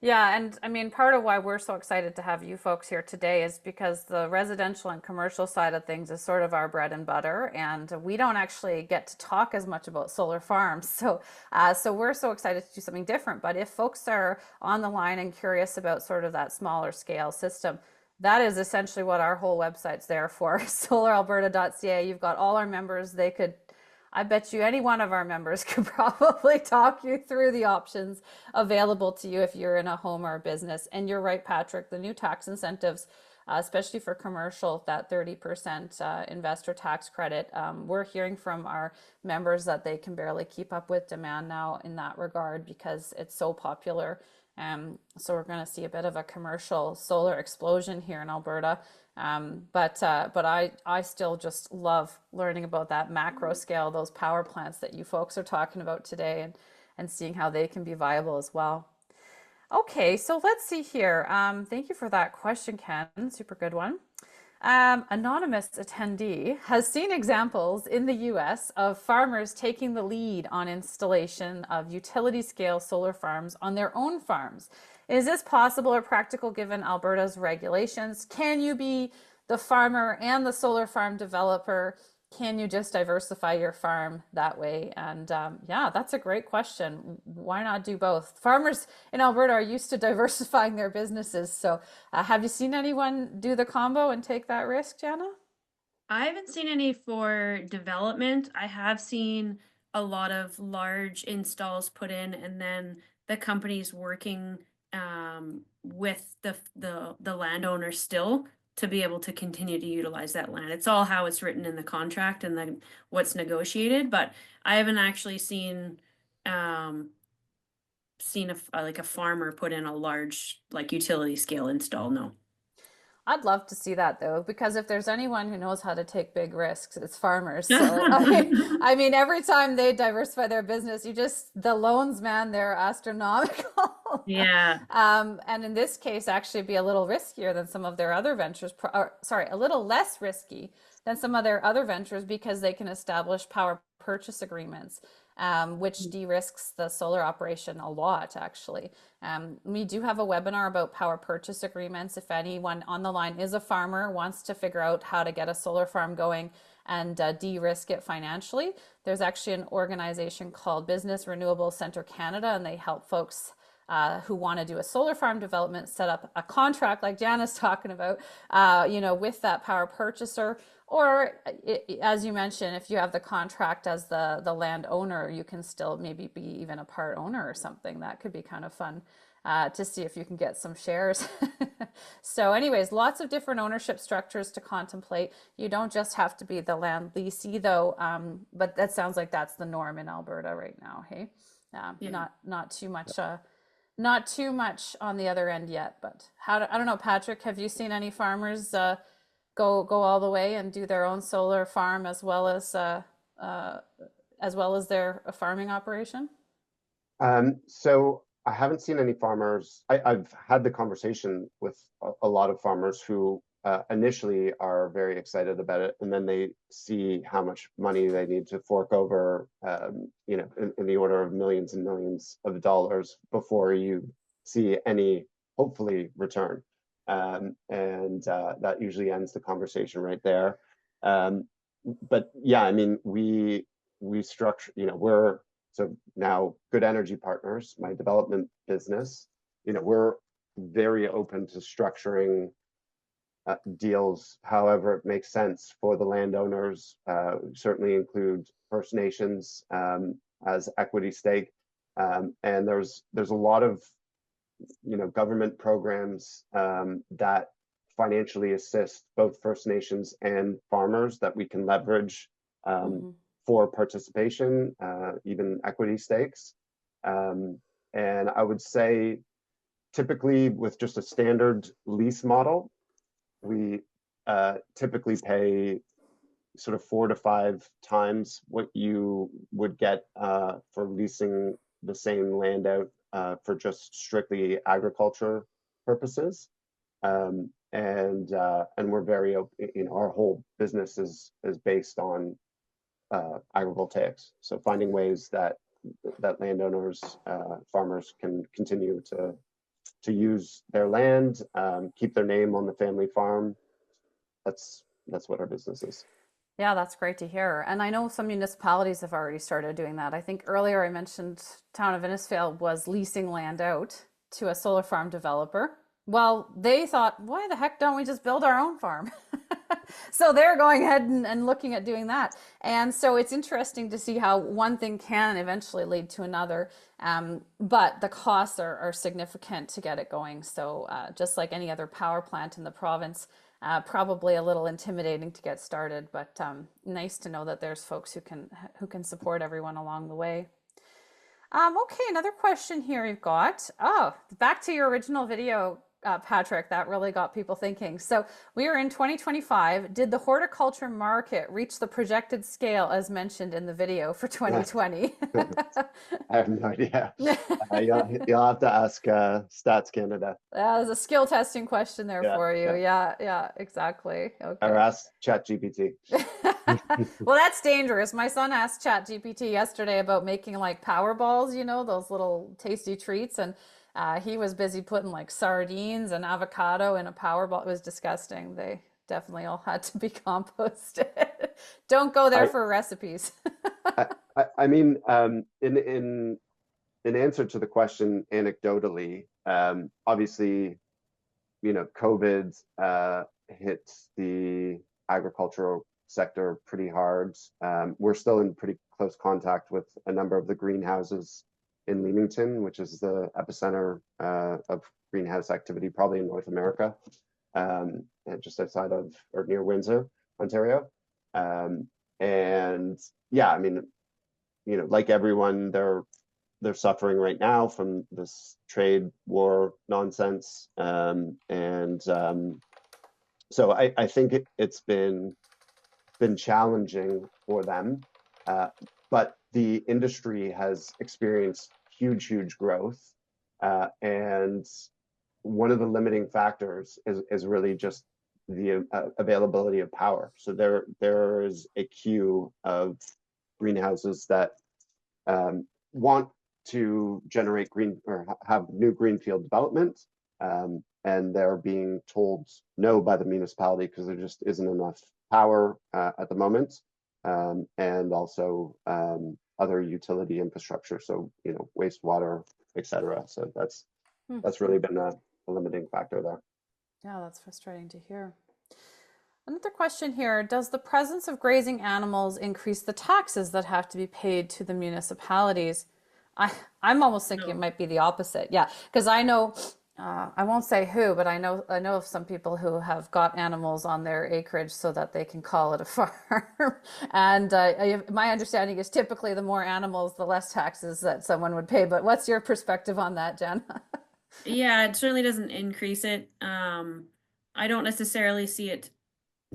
Yeah, and I mean, part of why we're so excited to have you folks here today is because the residential and commercial side of things is sort of our bread and butter, and we don't actually get to talk as much about solar farms. So we're so excited to do something different. But if folks are on the line and curious about sort of that smaller scale system, that is essentially what our whole website's there for. solaralberta.ca. You've got all our members. I bet you any one of our members could probably talk you through the options available to you if you're in a home or a business. And you're right, Patrick, the new tax incentives, especially for commercial, that 30% investor tax credit, we're hearing from our members that they can barely keep up with demand now in that regard because it's so popular. So we're going to see a bit of a commercial solar explosion here in Alberta. But I still just love learning about that macro scale, those power plants that you folks are talking about today, and seeing how they can be viable as well. Okay, so let's see here. Thank you for that question, Ken. Super good one. Anonymous attendee has seen examples in the US of farmers taking the lead on installation of utility scale solar farms on their own farms. Is this possible or practical given Alberta's regulations? Can you be the farmer and the solar farm developer? Can you just diversify your farm that way? And yeah, that's a great question. Why not do both? Farmers in Alberta are used to diversifying their businesses. So, have you seen anyone do the combo and take that risk, Jana? I haven't seen any for development. I have seen a lot of large installs put in, and then the companies working with the landowner still to be able to continue to utilize that land. It's all how it's written in the contract and then what's negotiated. But I haven't actually um, seen like a farmer put in a large like utility scale install. No. I'd love to see that though, because if there's anyone who knows how to take big risks, it's farmers. So I mean, every time they diversify their business, the loans, man, they're astronomical. Yeah. And in this case, actually be a little riskier than some of their other ventures, or, sorry, a little less risky than some of their other ventures because they can establish power purchase agreements, which de-risks the solar operation a lot, actually. We do have a webinar about power purchase agreements. If anyone on the line is a farmer, wants to figure out how to get a solar farm going and de-risk it financially, there's actually an organization called Business Renewable Centre Canada, and they help folks who want to do a solar farm development set up a contract like Jana's talking about, with that power purchaser. Or as you mentioned, if you have the contract as the landowner, you can still maybe be even a part owner or something. That could be kind of fun to see if you can get some shares. So anyways, lots of different ownership structures to contemplate. You don't just have to be the land leasee though, but that sounds like that's the norm in Alberta right now, hey? Yeah. Not too much not too much on the other end yet, but I don't know, Patrick, have you seen any farmers go all the way and do their own solar farm as well as their farming operation? So I haven't seen any farmers. I've had the conversation with a lot of farmers who initially are very excited about it, and then they see how much money they need to fork over, in the order of millions and millions of dollars before you see any, hopefully, return. And that usually ends the conversation right there. But yeah, I mean, we structure, we're so now Good Energy Partners, my development business, we're very open to structuring deals however it makes sense for the landowners. Certainly include First Nations as equity stake, and there's a lot of government programs that financially assist both First Nations and farmers that we can leverage for participation, even equity stakes. And I would say typically with just a standard lease model, we typically pay sort of 4 to 5 times what you would get for leasing the same land out for just strictly agriculture purposes. And we're very open, our whole business is based on agrivoltaics. So finding ways that landowners, farmers can continue to use their land, keep their name on the family farm. That's what our business is. Yeah, that's great to hear. And I know some municipalities have already started doing that. I think earlier I mentioned town of Innisfail was leasing land out to a solar farm developer. Well, they thought, why the heck don't we just build our own farm? So they're going ahead and looking at doing that. And so it's interesting to see how one thing can eventually lead to another. But the costs are significant to get it going. So just like any other power plant in the province, probably a little intimidating to get started, but nice to know that there's folks who can support everyone along the way. Okay, another question here you've got. Oh, back to your original video, Patrick, that really got people thinking. So we are in 2025. Did the horticulture market reach the projected scale as mentioned in the video for 2020? I have no idea. You'll have to ask Stats Canada. That was a skill testing question there Yeah, for you. yeah. Yeah, exactly. Or Okay. ask ChatGPT. Well, that's dangerous. My son asked ChatGPT yesterday about making like power balls, you know, those little tasty treats, and he was busy putting like sardines and avocado in a power ball. It was disgusting. They definitely all had to be composted. Don't go there I, for recipes. I mean, in answer to the question, anecdotally, obviously, COVID hit the agricultural sector pretty hard. We're still in pretty close contact with a number of the greenhouses in Leamington, which is the epicenter of greenhouse activity, probably in North America, and just outside of or near Windsor, Ontario. And yeah, I mean, like everyone, they're suffering right now from this trade war nonsense. So I think it's been challenging for them, but the industry has experienced huge growth, and one of the limiting factors is really just the availability of power. So there is a queue of greenhouses that want to generate green or have new greenfield development, and they're being told no by the municipality because there just isn't enough power at the moment, and also other utility infrastructure, so wastewater, etc. So that's really been a limiting factor there. Yeah, that's frustrating to hear. Another question here, does the presence of grazing animals increase the taxes that have to be paid to the municipalities? I'm almost thinking it might be the opposite. Yeah, because I know, I won't say who, but I know of some people who have got animals on their acreage so that they can call it a farm. And my understanding is typically the more animals, the less taxes that someone would pay. But what's your perspective on that, Jen? Yeah, it certainly doesn't increase it. I don't necessarily see it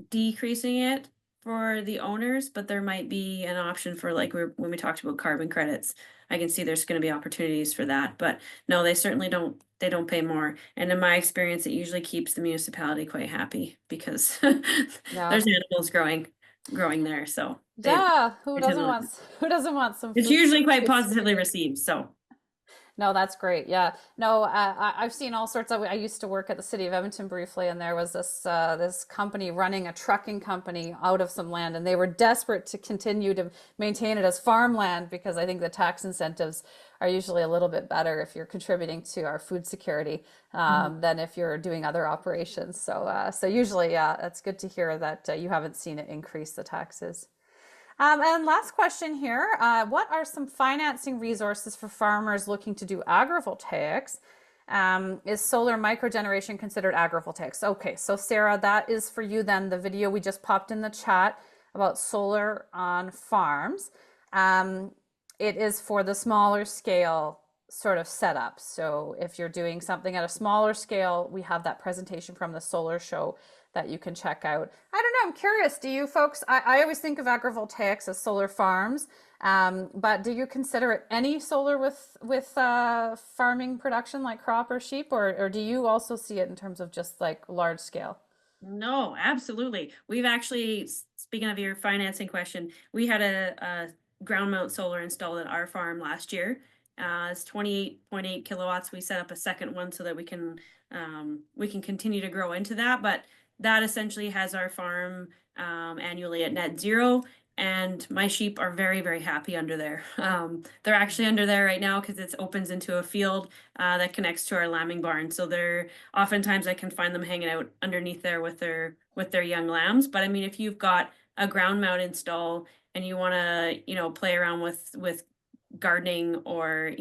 decreasing it for the owners, but there might be an option for like when we talked about carbon credits. I can see there's going to be opportunities for that, but no, they certainly don't. They don't pay more, and in my experience, it usually keeps the municipality quite happy because Yeah. there's animals growing there. So Yeah, they tend to like it. who doesn't want some It's food, usually quite food positively security? received. So No, that's great. Yeah. No, I've seen all sorts of. I used to work at the city of Edmonton briefly, and there was this company running a trucking company out of some land, and they were desperate to continue to maintain it as farmland because I think the tax incentives are usually a little bit better if you're contributing to our food security than if you're doing other operations. So usually, yeah, that's good to hear that you haven't seen it increase the taxes. And last question here, what are some financing resources for farmers looking to do agrivoltaics? Is solar microgeneration considered agrivoltaics? Okay, so Sarah, that is for you then, the video we just popped in the chat about solar on farms. It is for the smaller scale sort of setup. So if you're doing something at a smaller scale, we have that presentation from the solar show that you can check out. I don't know, I'm curious, do you folks, I always think of agrivoltaics as solar farms, but do you consider it any solar with farming production like crop or sheep, or do you also see it in terms of just like large scale? no, absolutely. We've actually, speaking of your financing question, we had a ground mount solar installed at our farm last year. It's 28.8 kilowatts. We set up a second one so that we can continue to grow into that. But that essentially has our farm annually at net zero. And my sheep are very happy under there. They're actually under there right now because it opens into a field that connects to our lambing barn. So they're oftentimes I can find them hanging out underneath there with their young lambs. But I mean, if you've got a ground mount install and you want to, play around with gardening or,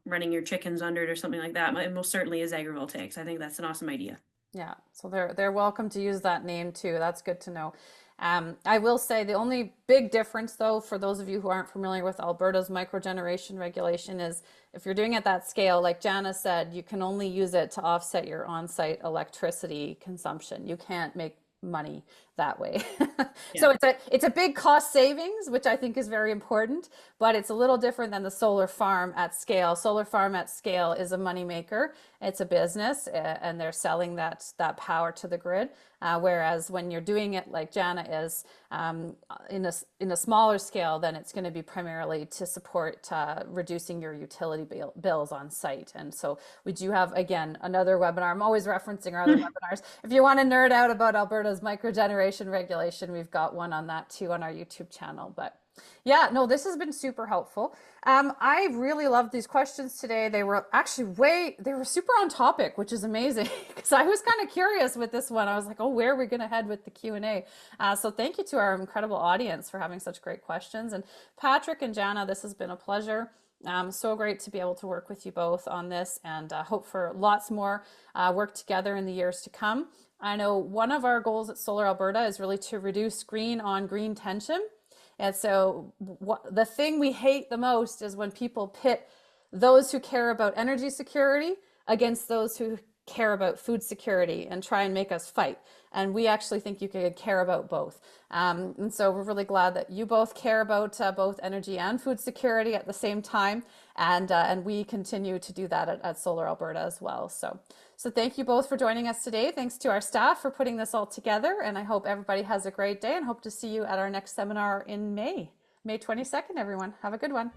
running your chickens under it or something like that, it most certainly is agrivoltaics. I think that's an awesome idea. Yeah, so they're welcome to use that name too. That's good to know. I will say the only big difference, though, for those of you who aren't familiar with Alberta's microgeneration regulation, is if you're doing it at that scale, like Jana said, you can only use it to offset your on-site electricity consumption. You can't make money that way. Yeah. So it's a big cost savings, which I think is very important, but it's a little different than the solar farm at scale. Solar farm at scale is a money maker. It's a business, and they're selling that power to the grid. Whereas when you're doing it like Jana is, in a smaller scale, then it's going to be primarily to support reducing your utility bills on site. And so we do have, again, another webinar. I'm always referencing our other webinars. If you want to nerd out about Alberta's microgeneration regulation, we've got one on that too on our YouTube channel. But yeah, no, this has been super helpful. I really loved these questions today. They were actually they were super on topic, which is amazing because I was kind of curious with this one. I was like, oh, where are we going to head with the Q&A? So thank you to our incredible audience for having such great questions. And Patrick and Jana, this has been a pleasure. So great to be able to work with you both on this, and hope for lots more work together in the years to come. I know one of our goals at Solar Alberta is really to reduce green on green tension. And so the thing we hate the most is when people pit those who care about energy security against those who care about food security and try and make us fight. And we actually think you could care about both. And so we're really glad that you both care about both energy and food security at the same time. And we continue to do that at Solar Alberta as well. So thank you both for joining us today. Thanks to our staff for putting this all together. And I hope everybody has a great day and hope to see you at our next seminar in May 22nd, everyone. Have a good one.